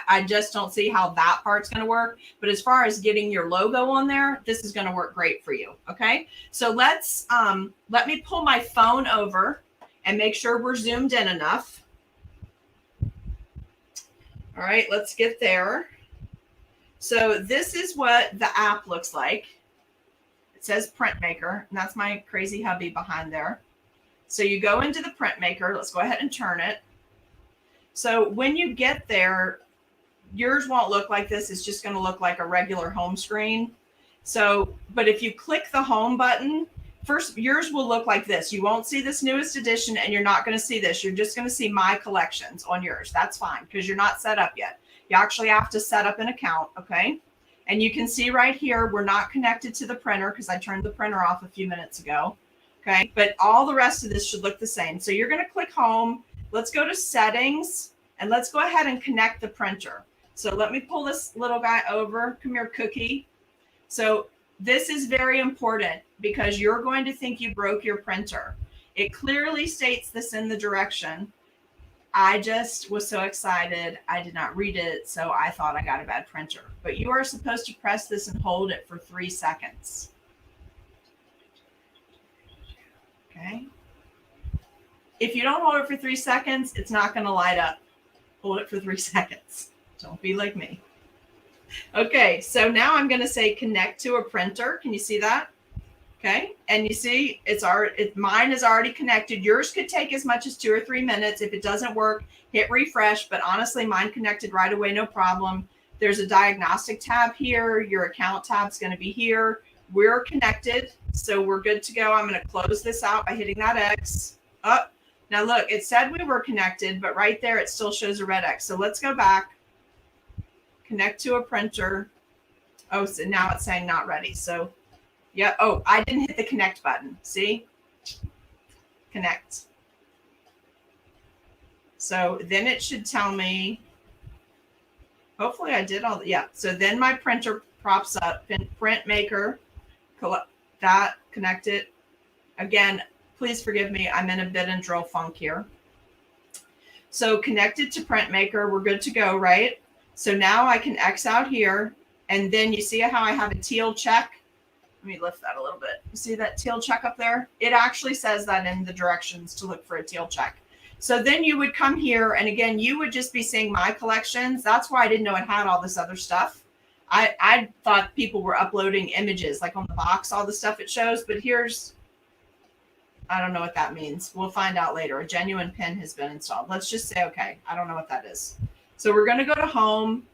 I just don't see how that part's going to work. But as far as getting your logo on there, this is going to work great for you. Okay. So let me pull my phone over and make sure we're zoomed in enough. All right, let's get there. So this is what the app looks like. It says Printmaker, and that's my crazy hubby behind there. So you go into the Printmaker. Let's go ahead and turn it. So when you get there, yours won't look like this. It's just going to look like a regular home screen. So, but if you click the home button, first, yours will look like this. You won't see this newest edition and you're not going to see this. You're just going to see my collections on yours. That's fine because you're not set up yet. You actually have to set up an account. Okay. And you can see right here, we're not connected to the printer because I turned the printer off a few minutes ago. Okay. But all the rest of this should look the same. So you're going to click home. Let's go to settings and let's go ahead and connect the printer. So let me pull this little guy over. Come here, Cookie. So this is very important because you're going to think you broke your printer. It clearly states this in the direction. I just was so excited. I did not read it, so I thought I got a bad printer. But you are supposed to press this and hold it for 3 seconds. Okay. If you don't hold it for 3 seconds, it's not going to light up. Hold it for 3 seconds. Don't be like me. Okay, so now I'm going to say connect to a printer. Can you see that? Okay, and you see mine is already connected. Yours could take as much as 2 or 3 minutes. If it doesn't work, hit refresh. But honestly, mine connected right away, no problem. There's a diagnostic tab here. Your account tab is going to be here. we're connected. So we're good to go. I'm going to close this out by hitting that X. Oh, now look, it said we were connected, but right there, it still shows a red X. So let's go back, connect to a printer. Oh, so now it's saying not ready. So yeah. Oh, I didn't hit the connect button. See? Connect. So then it should tell me, hopefully I did all, yeah. So then my printer pops up, print maker, that, connect it. Again, please forgive me. I'm in a bit and drill funk here. So connected to print maker, we're good to go, right? So now I can X out here, and then you see how I have a teal check? Let me lift that a little bit. You see that teal check up there? It actually says that in the directions to look for a teal check. So then you would come here, and again, you would just be seeing my collections. That's why I didn't know it had all this other stuff. I thought people were uploading images, like on the box, all the stuff it shows. But here's, I don't know what that means. We'll find out later. A genuine pin has been installed. Let's just say, okay, I don't know what that is. So we're going to go to home.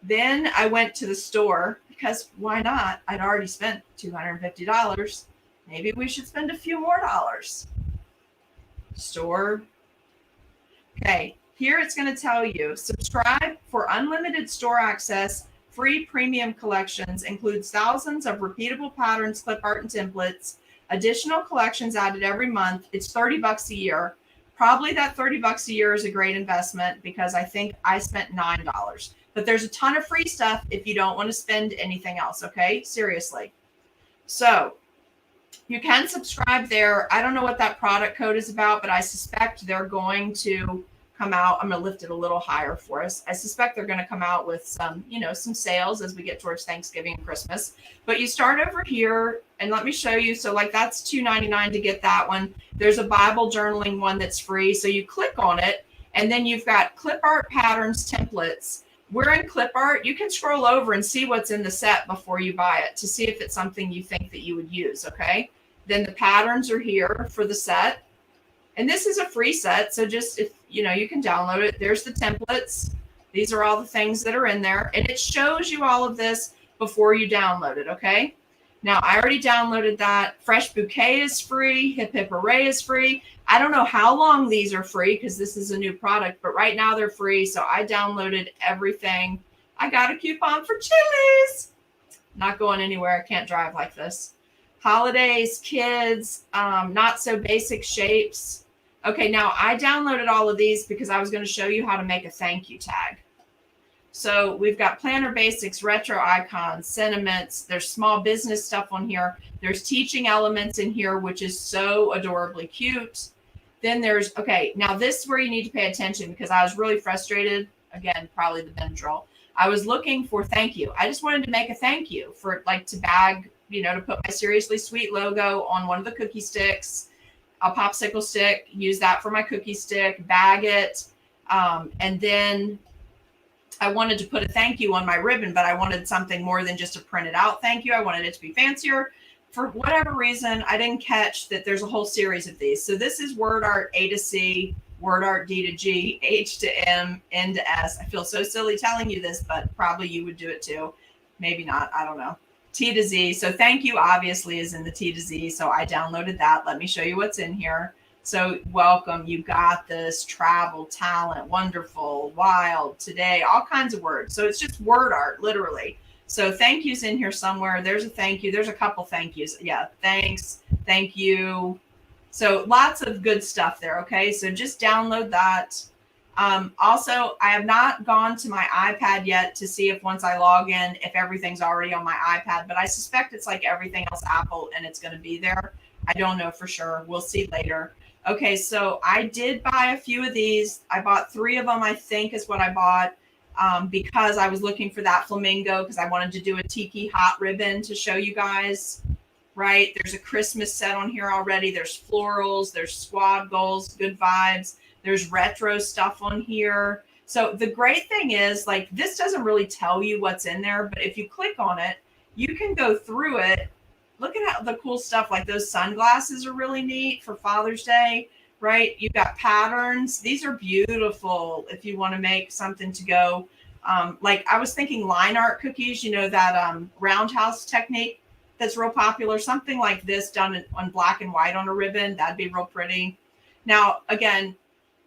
Then I went to the store because why not? I'd already spent $250. Maybe we should spend a few more dollars. Store. Okay, here it's going to tell you, subscribe for unlimited store access. Free premium collections includes thousands of repeatable patterns, clip art, and templates. Additional collections added every month. It's $30 a year. Probably that $30 a year is a great investment because I think I spent $9. But there's a ton of free stuff if you don't want to spend anything else, okay? Seriously. So you can subscribe there. I don't know what that product code is about, but I suspect they're going to come out. I'm going to lift it a little higher for us. I suspect they're going to come out with some, some sales as we get towards Thanksgiving and Christmas. But you start over here and let me show you. So like that's $2.99 to get that one. There's a Bible journaling one that's free. So you click on it and then you've got clip art patterns, templates. We're in clip art. You can scroll over and see what's in the set before you buy it to see if it's something you think that you would use. Okay. Then the patterns are here for the set. And this is a free set. So just if, you can download it. There's the templates. These are all the things that are in there. And it shows you all of this before you download it. Okay. Now I already downloaded that. Fresh Bouquet is free. Hip Hip Array is free. I don't know how long these are free because this is a new product, but right now they're free. So I downloaded everything. I got a coupon for Chili's. Not going anywhere. I can't drive like this. Holidays, kids, not so basic shapes. Okay, now I downloaded all of these because I was going to show you how to make a thank you tag. So we've got planner basics, retro icons, sentiments. There's small business stuff on here. There's teaching elements in here, which is so adorably cute. Then there's, okay, now this is where you need to pay attention because I was really frustrated. Again, probably the Benadryl. I was looking for thank you. I just wanted to make a thank you for like to bag, to put my Seriously Sweet logo on one of the cookie sticks, a popsicle stick, use that for my cookie stick, bag it. And then I wanted to put a thank you on my ribbon, but I wanted something more than just a printed out thank you. I wanted it to be fancier. For whatever reason, I didn't catch that there's a whole series of these. So this is word art A to C, word art D to G, H to M, N to S. I feel so silly telling you this, but probably you would do it too. Maybe not. I don't know. T to Z. So thank you obviously is in the T to Z. So I downloaded that. Let me show you what's in here. So welcome, you got this, travel, talent, wonderful, wild, today, all kinds of words. So it's just word art, literally. So thank yous in here somewhere. There's a thank you. There's a couple thank yous. Yeah, thanks, thank you. So lots of good stuff there, okay? So just download that. Also, I have not gone to my iPad yet to see if once I log in, if everything's already on my iPad, but I suspect it's like everything else Apple and it's going to be there. I don't know for sure. We'll see later. Okay, so I did buy a few of these. I bought 3 of them, I think is what I bought because I was looking for that flamingo because I wanted to do a Tiki hot ribbon to show you guys, right? There's a Christmas set on here already. There's florals, there's squad goals, good vibes. There's retro stuff on here. So the great thing is like this doesn't really tell you what's in there, but if you click on it, you can go through it. Look at how the cool stuff, like those sunglasses are really neat for Father's Day, right? You've got patterns. These are beautiful if you want to make something to go. Like I was thinking line art cookies, that roundhouse technique. that's real popular, something like this done on black and white on a ribbon, that'd be real pretty. Now, again,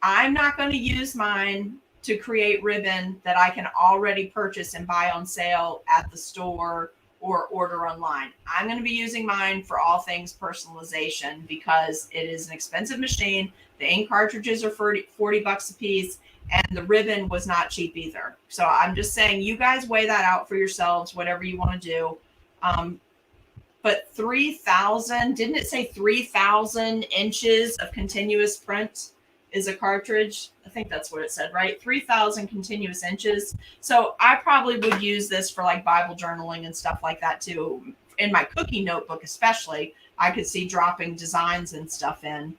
I'm not going to use mine to create ribbon that I can already purchase and buy on sale at the store or order online. I'm going to be using mine for all things personalization because it is an expensive machine. The ink cartridges are 40 bucks a piece, and the ribbon was not cheap either. So I'm just saying, you guys weigh that out for yourselves, whatever you want to do. But 3,000, didn't it say 3,000 inches of continuous print is a cartridge? I think that's what it said, right? 3,000 continuous inches. So I probably would use this for like Bible journaling and stuff like that too. In my cookie notebook, especially, I could see dropping designs and stuff in.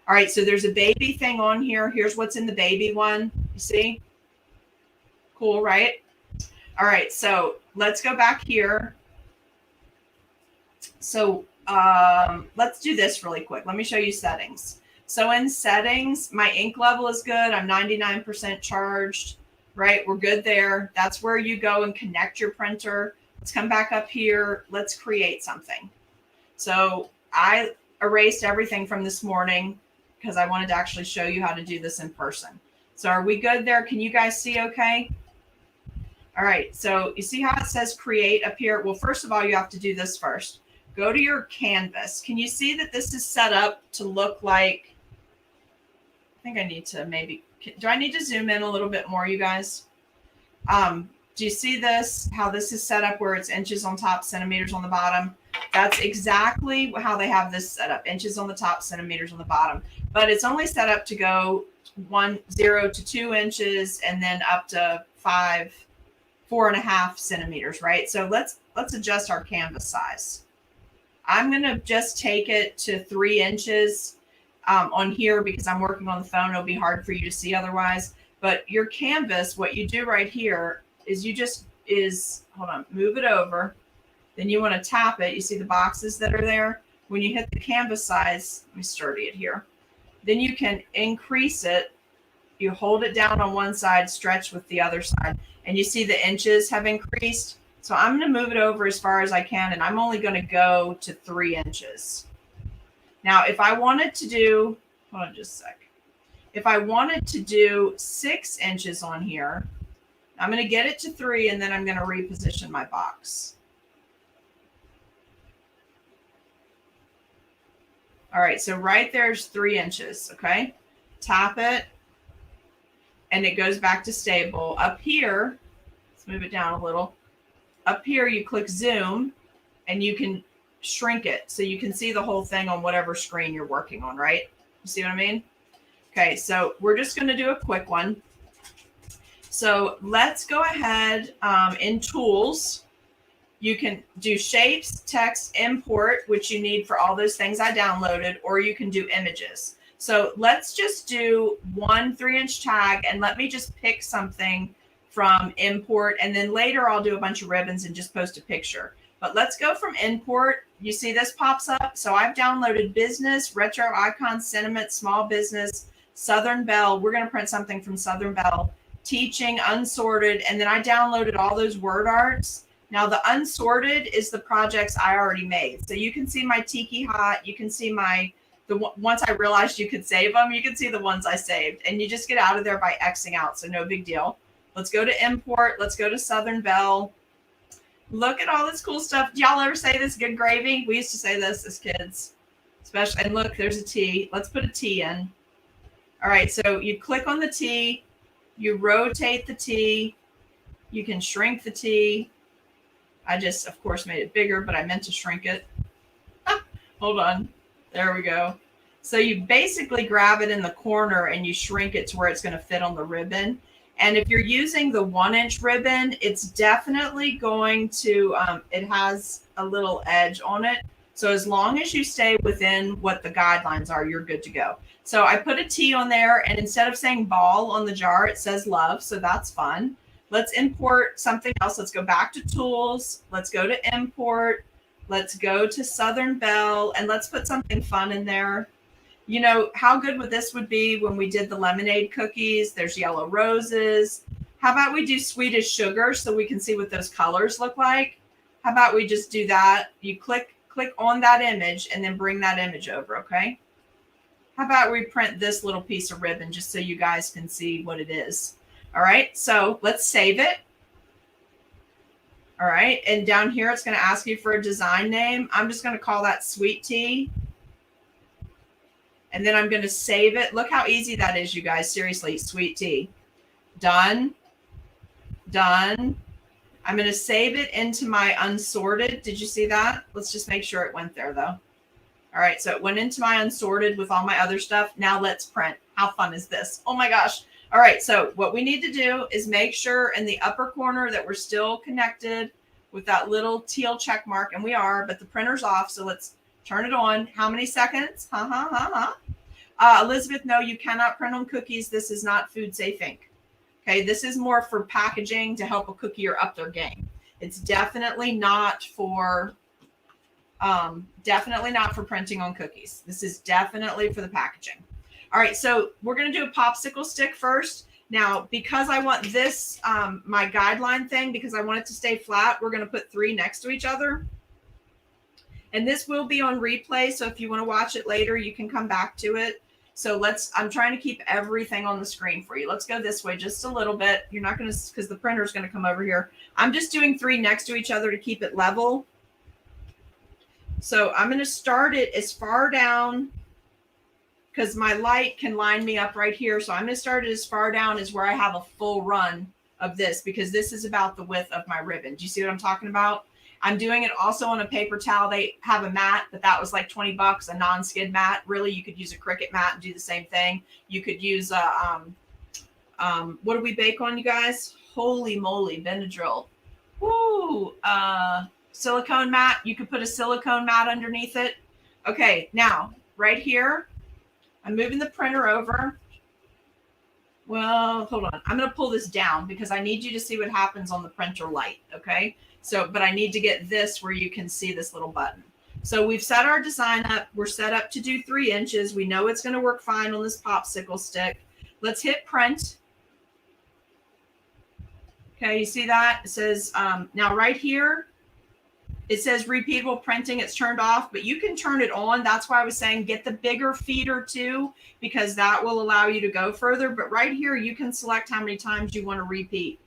All right, so there's a baby thing on here. Here's what's in the baby one. You see? Cool, right? All right, so let's go back here. So let's do this really quick. Let me show you settings. So in settings, my ink level is good. I'm 99% charged, right? We're good there. That's where you go and connect your printer. Let's come back up here. Let's create something. So I erased everything from this morning because I wanted to actually show you how to do this in person. So are we good there? Can you guys see okay? All right. So you see how it says create up here? Well, first of all, you have to do this first. Go to your canvas. Can you see that this is set up to look like, I think I need to maybe, do I need to zoom in a little bit more, you guys? Do you see this, how this is set up where it's inches on top, centimeters on the bottom? That's exactly how they have this set up, inches on the top, centimeters on the bottom. But it's only set up to go 0 to 2 inches and then up to 4.5 centimeters, right? So let's adjust our canvas size. I'm going to just take it to 3 inches on here because I'm working on the phone. It'll be hard for you to see otherwise. But your canvas, what you do right here is hold on, move it over. Then you want to tap it. You see the boxes that are there? When you hit the canvas size, let me sturdy it here. Then you can increase it. You hold it down on one side, stretch with the other side. And you see the inches have increased. So I'm going to move it over as far as I can, and I'm only going to go to 3 inches. Now, if I wanted to do, hold on just a sec. If I wanted to do 6 inches on here, I'm going to get it to 3, and then I'm going to reposition my box. All right, so right there's 3 inches, okay? Tap it, and it goes back to stable. Up here, let's move it down a little. Up here, you click zoom, and you can shrink it so you can see the whole thing on whatever screen you're working on, right? You see what I mean? Okay, so we're just going to do a quick one. So let's go ahead in tools. You can do shapes, text, import, which you need for all those things I downloaded, or you can do images. So let's just do one 3-inch tag, and let me just pick something from import, and then later I'll do a bunch of ribbons and just post a picture. But let's go from import. You see this pops up. So I've downloaded business, retro icon, sentiment, small business, Southern Belle. We're going to print something from Southern Belle, teaching, unsorted, and then I downloaded all those word arts. Now the unsorted is the projects I already made. So you can see my Tiki Hot. You can see once I realized you could save them, you can see the ones I saved, and you just get out of there by Xing out. So no big deal. Let's go to import. Let's go to Southern Belle. Look at all this cool stuff. Do y'all ever say this, good gravy? We used to say this as kids, especially. And look, there's a T. Let's put a T in. All right, so you click on the T. You rotate the T. You can shrink the T. I just, of course, made it bigger, but I meant to shrink it. Hold on. There we go. So you basically grab it in the corner and you shrink it to where it's going to fit on the ribbon. And if you're using the 1-inch ribbon, it's definitely going to, it has a little edge on it. So as long as you stay within what the guidelines are, you're good to go. So I put a T on there, and instead of saying ball on the jar, it says love. So that's fun. Let's import something else. Let's go back to tools. Let's go to import. Let's go to Southern Belle, and let's put something fun in there. You know, how good would this would be when we did the lemonade cookies? There's yellow roses. How about we do Swedish sugar so we can see what those colors look like? How about we just do that? You click on that image and then bring that image over, okay? How about we print this little piece of ribbon just so you guys can see what it is? All right, so let's save it. All right, and down here it's going to ask you for a design name. I'm just going to call that Sweet Tea. And then I'm going to save it. Look how easy that is, you guys. Seriously, Sweet Tea. Done. Done. I'm going to save it into my unsorted. Did you see that? Let's just make sure it went there, though. All right, so it went into my unsorted with all my other stuff. Now let's print. How fun is this? Oh, my gosh. All right, so what we need to do is make sure in the upper corner that we're still connected with that little teal check mark, and we are, but the printer's off, so let's turn it on. How many seconds? Elizabeth, no, you cannot print on cookies. This is not food safe ink. Okay, this is more for packaging to help a cookier up their game. It's definitely not for printing on cookies. This is definitely for the packaging. All right, so we're going to do a popsicle stick first. Now, because I want this, my guideline thing, because I want it to stay flat, we're going to put 3 next to each other. And this will be on replay, so if you want to watch it later, you can come back to it. So I'm trying to keep everything on the screen for you. Let's go this way just a little bit. You're not going to, because the printer's going to come over here. I'm just doing 3 next to each other to keep it level. So I'm going to start it as far down, because my light can line me up right here. So I'm going to start it as far down as where I have a full run of this, because this is about the width of my ribbon. Do you see what I'm talking about? I'm doing it also on a paper towel. They have a mat, but that was like $20, a non-skid mat. Really, you could use a Cricut mat and do the same thing. You could use a, what do we bake on, you guys? Holy moly, Benadryl. Woo, silicone mat. You could put a silicone mat underneath it. Okay, now, right here, I'm moving the printer over. Well, hold on. I'm going to pull this down because I need you to see what happens on the printer light, okay? So, but I need to get this where you can see this little button. So we've set our design up. We're set up to do 3 inches. We know it's going to work fine on this popsicle stick. Let's hit print. Okay, you see that? It says, now right here, it says repeatable printing. It's turned off, but you can turn it on. That's why I was saying get the bigger feeder too, because that will allow you to go further. But right here, you can select how many times you want to repeat,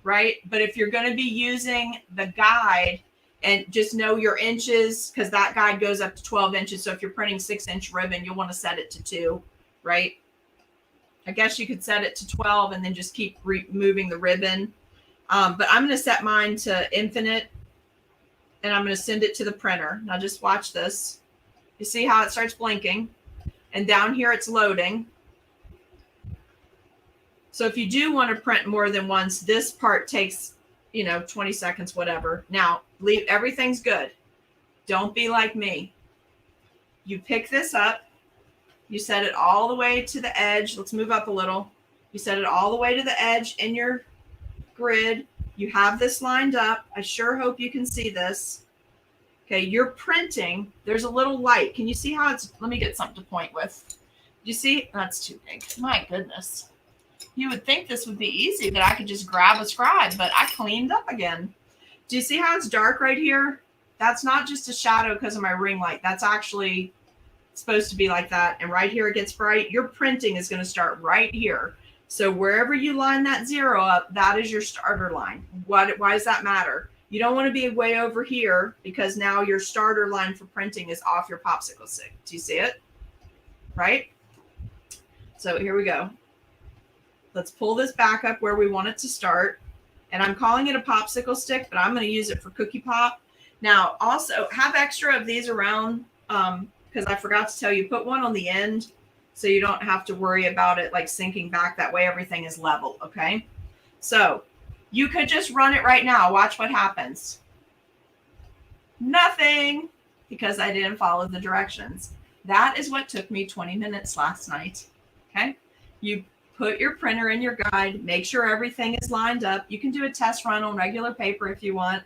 right? But if you're going to be using the guide, and just know your inches, because that guide goes up to 12 inches. So if you're printing 6-inch ribbon, you'll want to set it to 2, right? I guess you could set it to 12 and then just keep moving the ribbon. But I'm going to set mine to infinite. And I'm going to send it to the printer. Now just watch this. You see how it starts blinking? And down here it's loading. So if you do want to print more than once, this part takes, 20 seconds, whatever. Now, everything's good. Don't be like me. You pick this up. You set it all the way to the edge. Let's move up a little. You set it all the way to the edge in your grid. You have this lined up. I sure hope you can see this. Okay, you're printing. There's a little light. Can you see how it's, let me get something to point with. You see? That's too big. My goodness. You would think this would be easy, that I could just grab a scribe, but I cleaned up again. Do you see how it's dark right here? That's not just a shadow because of my ring light. That's actually supposed to be like that. And right here it gets bright. Your printing is going to start right here. So wherever you line that 0 up, that is your starter line. Why does that matter? You don't want to be way over here because now your starter line for printing is off your popsicle stick. Do you see it? Right? So here we go. Let's pull this back up where we want it to start. And I'm calling it a popsicle stick, but I'm going to use it for cookie pop. Now, also have extra of these around because I forgot to tell you, put one on the end so you don't have to worry about it like sinking back. That way everything is level, okay? So you could just run it right now. Watch what happens. Nothing, because I didn't follow the directions. That is what took me 20 minutes last night, okay? You put your printer in your guide, make sure everything is lined up. You can do a test run on regular paper if you want,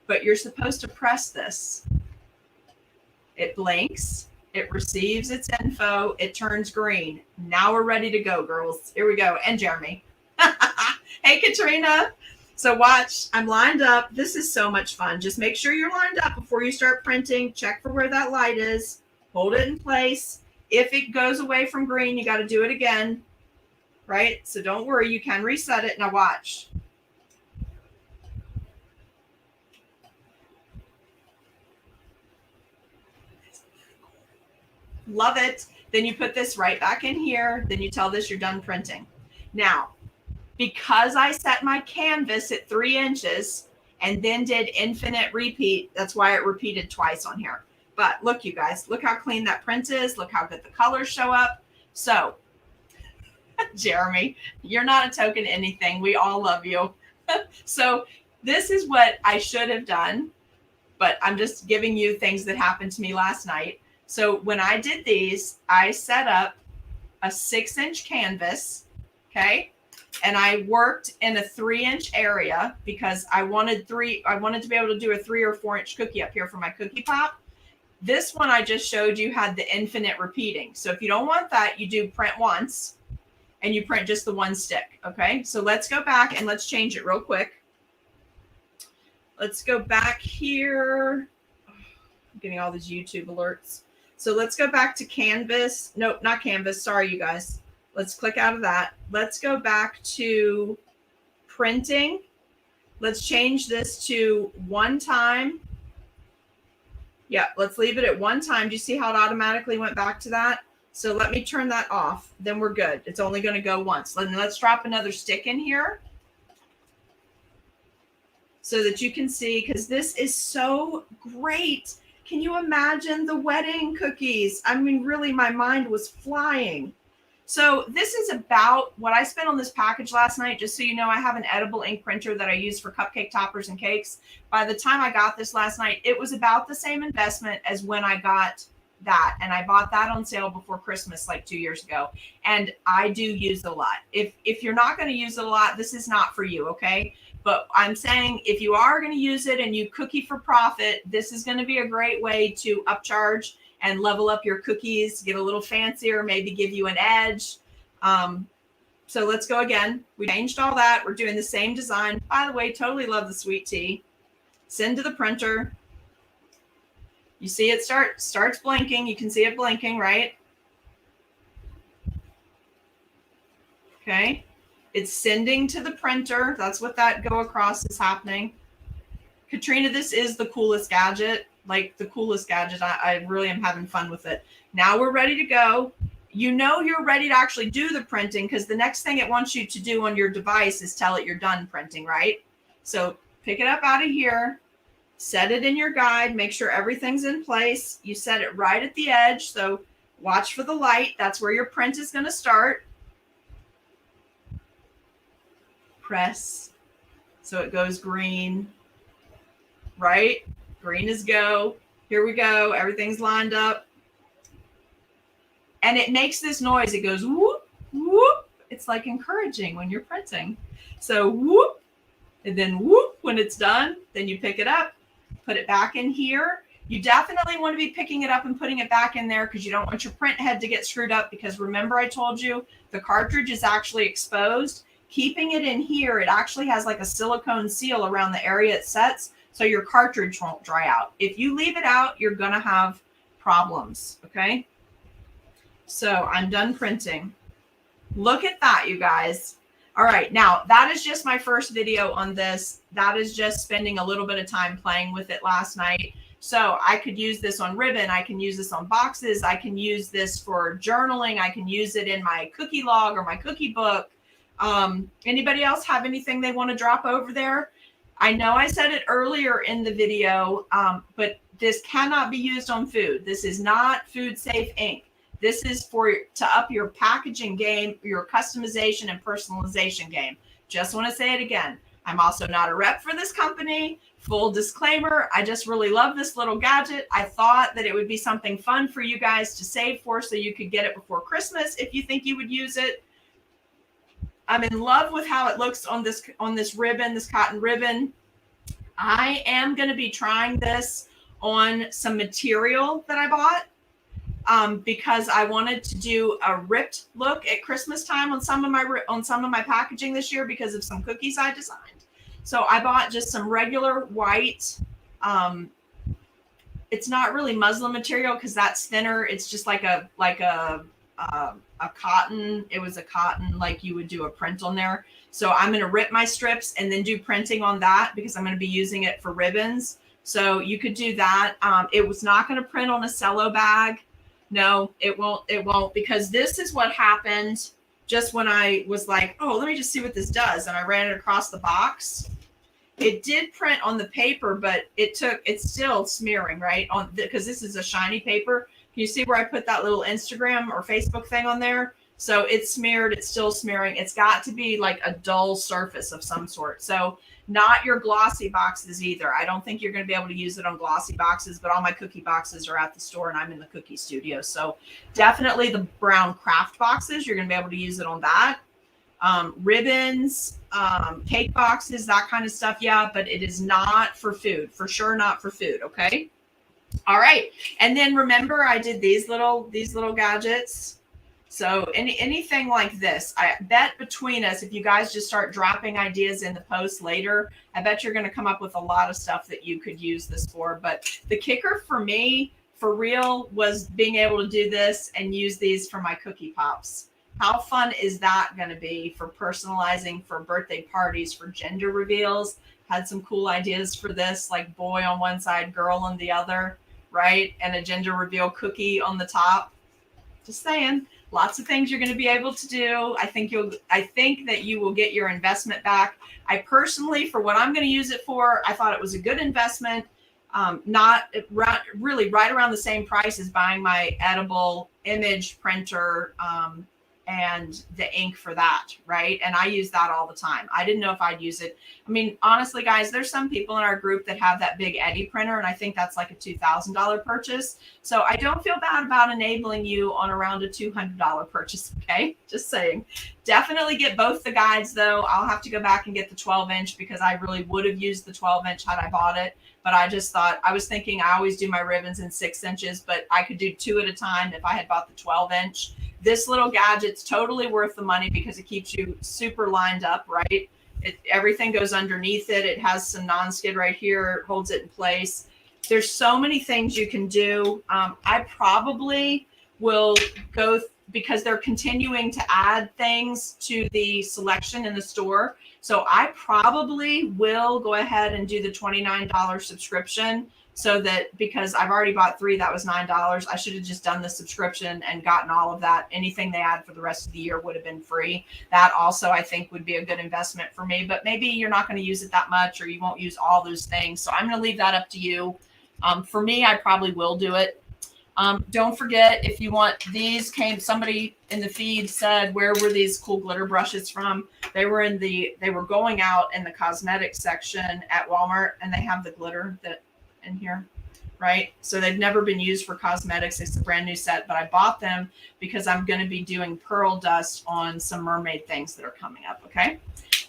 but you're supposed to press this. It blinks. It receives its info. It turns green. Now we're ready to go, girls. Here we go. And Jeremy. Hey, Katrina. So watch, I'm lined up. This is so much fun. Just make sure you're lined up before you start printing. Check for where that light is. Hold it in place. If it goes away from green, you got to do it again, right? So don't worry, you can reset it. Now watch. Love it. Then you put this right back in here. Then you tell this you're done printing. Now, because I set my canvas at 3 inches and then did infinite repeat, that's why it repeated twice on here. But look, you guys, look how clean that print is. Look how good the colors show up. So, Jeremy, you're not a token anything. We all love you. So this is what I should have done, but I'm just giving you things that happened to me last night. So when I did these, I set up a 6-inch canvas, okay? And I worked in a 3-inch area because I wanted to be able to do a 3 or 4-inch cookie up here for my cookie pop. This one I just showed you had the infinite repeating. So if you don't want that, you do print once and you print just the one stick, okay? So let's go back and let's change it real quick. Let's go back here. I'm getting all these YouTube alerts. So let's go back to Canvas. Nope, not Canvas. Sorry, you guys. Let's click out of that. Let's go back to printing. Let's change this to 1 time. Yeah, let's leave it at 1 time. Do you see how it automatically went back to that? So let me turn that off. Then we're good. It's only going to go once. Let's drop another stick in here so that you can see, because this is so great. Can you imagine the wedding cookies? I mean, really, my mind was flying. So this is about what I spent on this package last night. Just so you know, I have an edible ink printer that I use for cupcake toppers and cakes. By the time I got this last night, it was about the same investment as when I got that. And I bought that on sale before Christmas, like 2 years ago. And I do use it a lot. If you're not going to use it a lot, this is not for you, okay? But I'm saying if you are going to use it and you cookie for profit, this is going to be a great way to upcharge and level up your cookies, get a little fancier, maybe give you an edge. So let's go again. We changed all that. We're doing the same design. By the way, totally love the sweet tea. Send to the printer. You see it starts blinking. You can see it blinking, right? Okay. It's sending to the printer. That's what that go across is happening. Katrina, this is the coolest gadget. Like the coolest gadget. I really am having fun with it. Now we're ready to go. You know you're ready to actually do the printing because the next thing it wants you to do on your device is tell it you're done printing, right? So pick it up out of here. Set it in your guide. Make sure everything's in place. You set it right at the edge. So watch for the light. That's where your print is going to start. Press. So it goes green. Right? Green is go. Here we go. Everything's lined up. And it makes this noise. It goes whoop, whoop. It's like encouraging when you're printing. So whoop, and then whoop when it's done. Then you pick it up, put it back in here. You definitely want to be picking it up and putting it back in there because you don't want your print head to get screwed up because remember I told you the cartridge is actually exposed. Keeping it in here, it actually has like a silicone seal around the area it sets so your cartridge won't dry out. If you leave it out, you're going to have problems, okay? So I'm done printing. Look at that, you guys. All right, now that is just my first video on this. That is just spending a little bit of time playing with it last night. So I could use this on ribbon. I can use this on boxes. I can use this for journaling. I can use it in my cookie log or my cookie book. Anybody else have anything they want to drop over there? I know I said it earlier in the video, but this cannot be used on food. This is not food safe ink. This is to up your packaging game, your customization and personalization game. Just want to say it again. I'm also not a rep for this company. Full disclaimer, I just really love this little gadget. I thought that it would be something fun for you guys to save for so you could get it before Christmas if you think you would use it. I'm in love with how it looks on this ribbon, this cotton ribbon. I am going to be trying this on some material that I bought. Because I wanted to do a ripped look at Christmas time on some of my packaging this year because of some cookies I designed. So I bought just some regular white. It's not really muslin material because that's thinner. It's just like a cotton. It was a cotton, like you would do a print on there. So I'm going to rip my strips and then do printing on that because I'm going to be using it for ribbons. So you could do that. It was not going to print on a cello bag. No, it won't. It won't, because this is what happened just when I was like, oh, let me just see what this does. And I ran it across the box. It did print on the paper, but it's still smearing, right? Because this is a shiny paper. Can you see where I put that little Instagram or Facebook thing on there? So it's smeared, it's still smearing. It's got to be like a dull surface of some sort. So not your glossy boxes either. I don't think you're going to be able to use it on glossy boxes, but all my cookie boxes are at the store and I'm in the cookie studio. So definitely the brown craft boxes, you're going to be able to use it on that. Ribbons, cake boxes, that kind of stuff. Yeah, but it is not for food, for sure. Not for food. Okay. All right. And then remember I did these little gadgets. So anything like this, I bet between us, if you guys just start dropping ideas in the post later, I bet you're going to come up with a lot of stuff that you could use this for. But the kicker for me, for real, was being able to do this and use these for my cookie pops. How fun is that going to be for personalizing, for birthday parties, for gender reveals? Had some cool ideas for this, like boy on one side, girl on the other, right? And a gender reveal cookie on the top. Just saying, lots of things you're going to be able to do. I think that you will get your investment back. I personally, for what I'm going to use it for, I thought it was a good investment. Not really right around the same price as buying my edible image printer, and the ink for that, right? And I use that all the time. I didn't know if I'd use it. I mean, honestly, guys, there's some people in our group that have that big Eddie printer, and I think that's like a $2,000 purchase. So I don't feel bad about enabling you on around a $200 purchase, okay? Just saying. Definitely get both the guides, though. I'll have to go back and get the 12-inch because I really would have used the 12-inch had I bought it. But I just thought, I was thinking I always do my ribbons in 6 inches, but I could do 2 at a time if I had bought the 12-inch. This little gadget's totally worth the money because it keeps you super lined up, right? Everything goes underneath it. It has some non-skid right here. It holds it in place. There's so many things you can do. I probably will go, because they're continuing to add things to the selection in the store. So I probably will go ahead and do the $29 subscription, so that, because I've already bought 3, that was $9. I should have just done the subscription and gotten all of that. Anything they add for the rest of the year would have been free. That also, I think, would be a good investment for me, but maybe you're not going to use it that much, or you won't use all those things. So I'm going to leave that up to you. For me, I probably will do it. Don't forget, if you want, these came, somebody in the feed said, where were these cool glitter brushes from? They were going out in the cosmetics section at Walmart, and they have the glitter that in here, right? So they've never been used for cosmetics. It's a brand new set, but I bought them because I'm going to be doing pearl dust on some mermaid things that are coming up. Okay.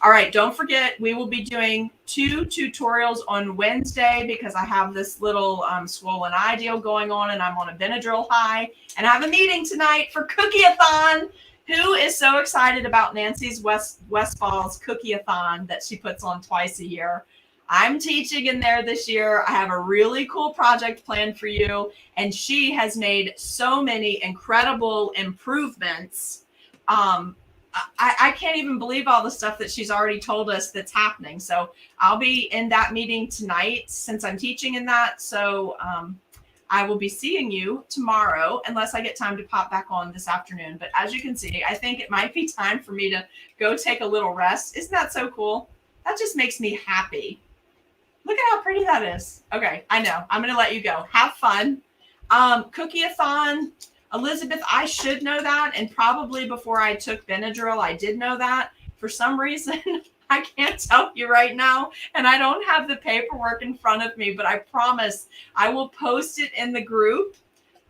All right. Don't forget, we will be doing 2 tutorials on Wednesday because I have this little swollen eye deal going on, and I'm on a Benadryl high, and I have a meeting tonight for Cookie-a-thon. Who is so excited about Nancy's Westfall's Cookie-a-thon that she puts on twice a year? I'm teaching in there this year. I have a really cool project planned for you, and she has made so many incredible improvements. I can't even believe all the stuff that she's already told us that's happening. So I'll be in that meeting tonight since I'm teaching in that. So I will be seeing you tomorrow unless I get time to pop back on this afternoon. But as you can see, I think it might be time for me to go take a little rest. Isn't that so cool? That just makes me happy. Look at how pretty that is. Okay, I know. I'm going to let you go. Have fun. Cookie-a-thon. Elizabeth, I should know that. And probably before I took Benadryl, I did know that. For some reason, I can't tell you right now. And I don't have the paperwork in front of me, but I promise I will post it in the group.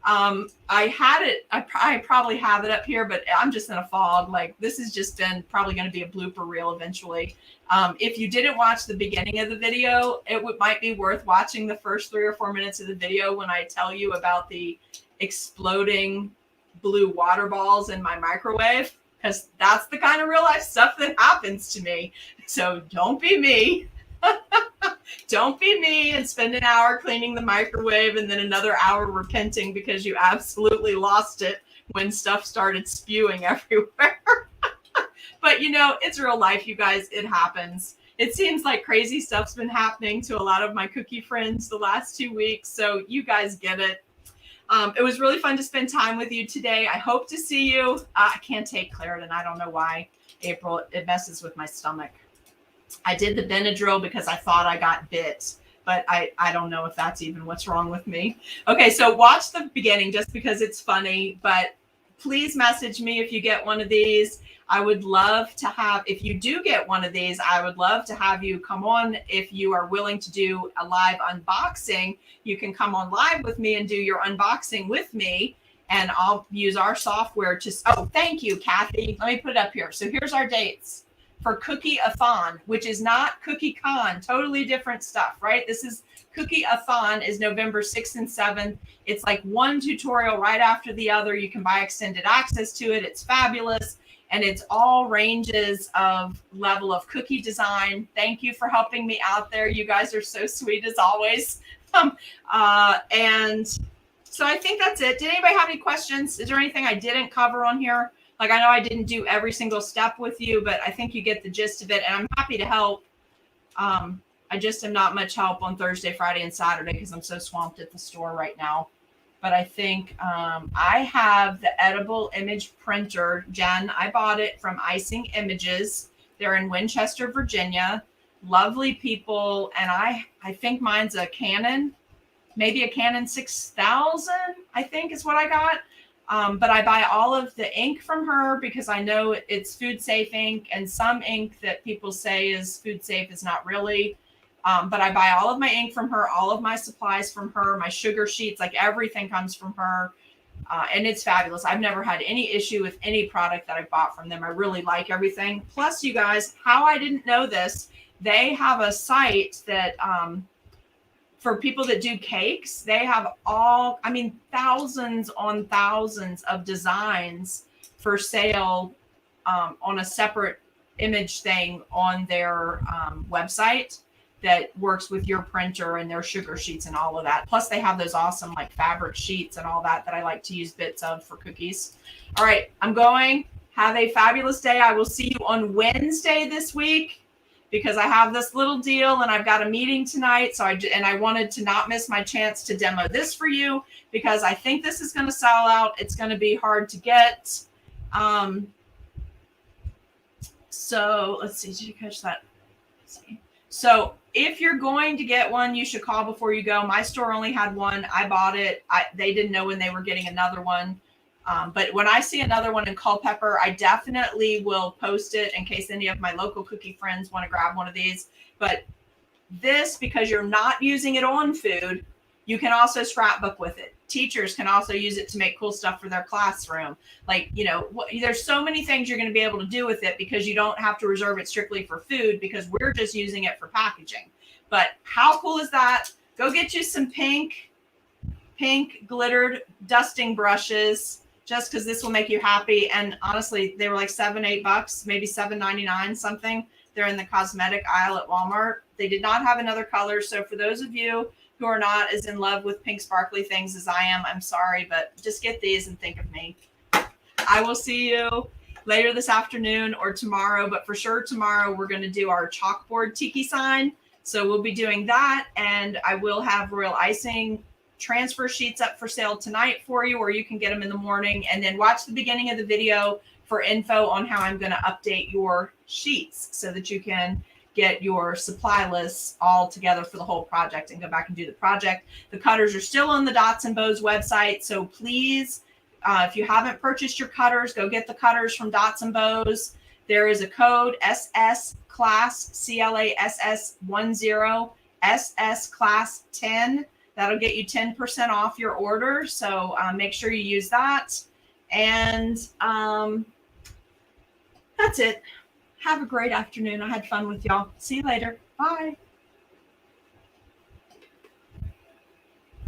I had it. I probably have it up here, but I'm just in a fog. Like, this has just been probably going to be a blooper reel eventually. If you didn't watch the beginning of the video, might be worth watching the first 3 or 4 minutes of the video when I tell you about the exploding blue water balls in my microwave, because that's the kind of real life stuff that happens to me. So don't be me. Don't be me and spend an hour cleaning the microwave and then another hour repenting because you absolutely lost it when stuff started spewing everywhere. But you know, it's real life, you guys. It happens. It seems like crazy stuff's been happening to a lot of my cookie friends the last 2 weeks. So you guys get it. It was really fun to spend time with you today. I hope to see you. I can't take Claritin. I don't know why, April. It messes with my stomach. I did the Benadryl because I thought I got bit, but I don't know if that's even what's wrong with me. Okay, so watch the beginning just because it's funny, but please message me if you get one of these. I would love to have, if you do get one of these, I would love to have you come on. If you are willing to do a live unboxing, you can come on live with me and do your unboxing with me, and I'll use our software to, oh, thank you, Kathy. Let me put it up here. So here's our dates for Cookie-a-thon, which is not Cookie-con, totally different stuff, right? This is Cookie-a-thon is November 6th and 7th. It's like one tutorial right after the other. You can buy extended access to it. It's fabulous. And it's all ranges of level of cookie design. Thank you for helping me out there. You guys are so sweet as always. And so I think that's it. Did anybody have any questions? Is there anything I didn't cover on here? Like, I know I didn't do every single step with you, but I think you get the gist of it. And I'm happy to help. I just am not much help on Thursday, Friday, and Saturday because I'm so swamped at the store right now. But I think I have the edible image printer. Jen, I bought it from Icing Images. They're in Winchester, Virginia. Lovely people. And I think mine's a Canon, maybe a Canon 6000, I think is what I got. But I buy all of the ink from her because I know it's food safe ink, and some ink that people say is food safe is not really. But I buy all of my ink from her, all of my supplies from her, my sugar sheets, like everything comes from her. And it's fabulous. I've never had any issue with any product that I bought from them. I really like everything. Plus, you guys, how I didn't know this, they have a site that for people that do cakes, they have thousands on thousands of designs for sale on a separate image thing on their website that works with your printer and their sugar sheets and all of that. Plus they have those awesome like fabric sheets and all that I like to use bits of for cookies. All right, I'm going. Have a fabulous day. I will see you on Wednesday this week because I have this little deal and I've got a meeting tonight. So I wanted to not miss my chance to demo this for you because I think this is going to sell out. It's going to be hard to get. So let's see. Did you catch that? Let's see. So if you're going to get one, you should call before you go. My store only had one. I bought it. They didn't know when they were getting another one. But when I see another one in Culpeper, I definitely will post it in case any of my local cookie friends want to grab one of these. But this, because you're not using it on food, you can also scrapbook with it. Teachers can also use it to make cool stuff for their classroom. Like, you know, there's so many things you're going to be able to do with it because you don't have to reserve it strictly for food because we're just using it for packaging. But how cool is that? Go get you some pink glittered dusting brushes just because this will make you happy. And honestly, they were like $7-8, maybe $7.99 something. They're in the cosmetic aisle at Walmart. They did not have another color. So for those of you who are not as in love with pink sparkly things as I am, I'm sorry, but just get these and think of me. I will see you later this afternoon or tomorrow, but for sure tomorrow we're going to do our chalkboard Tiki sign. So we'll be doing that, and I will have Royal Icing transfer sheets up for sale tonight for you, or you can get them in the morning, and then watch the beginning of the video for info on how I'm going to update your sheets so that you can get your supply lists all together for the whole project and go back and do the project. The cutters are still on the Dots and Bows website. So please, if you haven't purchased your cutters, go get the cutters from Dots and Bows. There is a code SS class CLASS10 SS class 10. That'll get you 10% off your order. So make sure you use that. And that's it. Have a great afternoon. I had fun with y'all. See you later. Bye.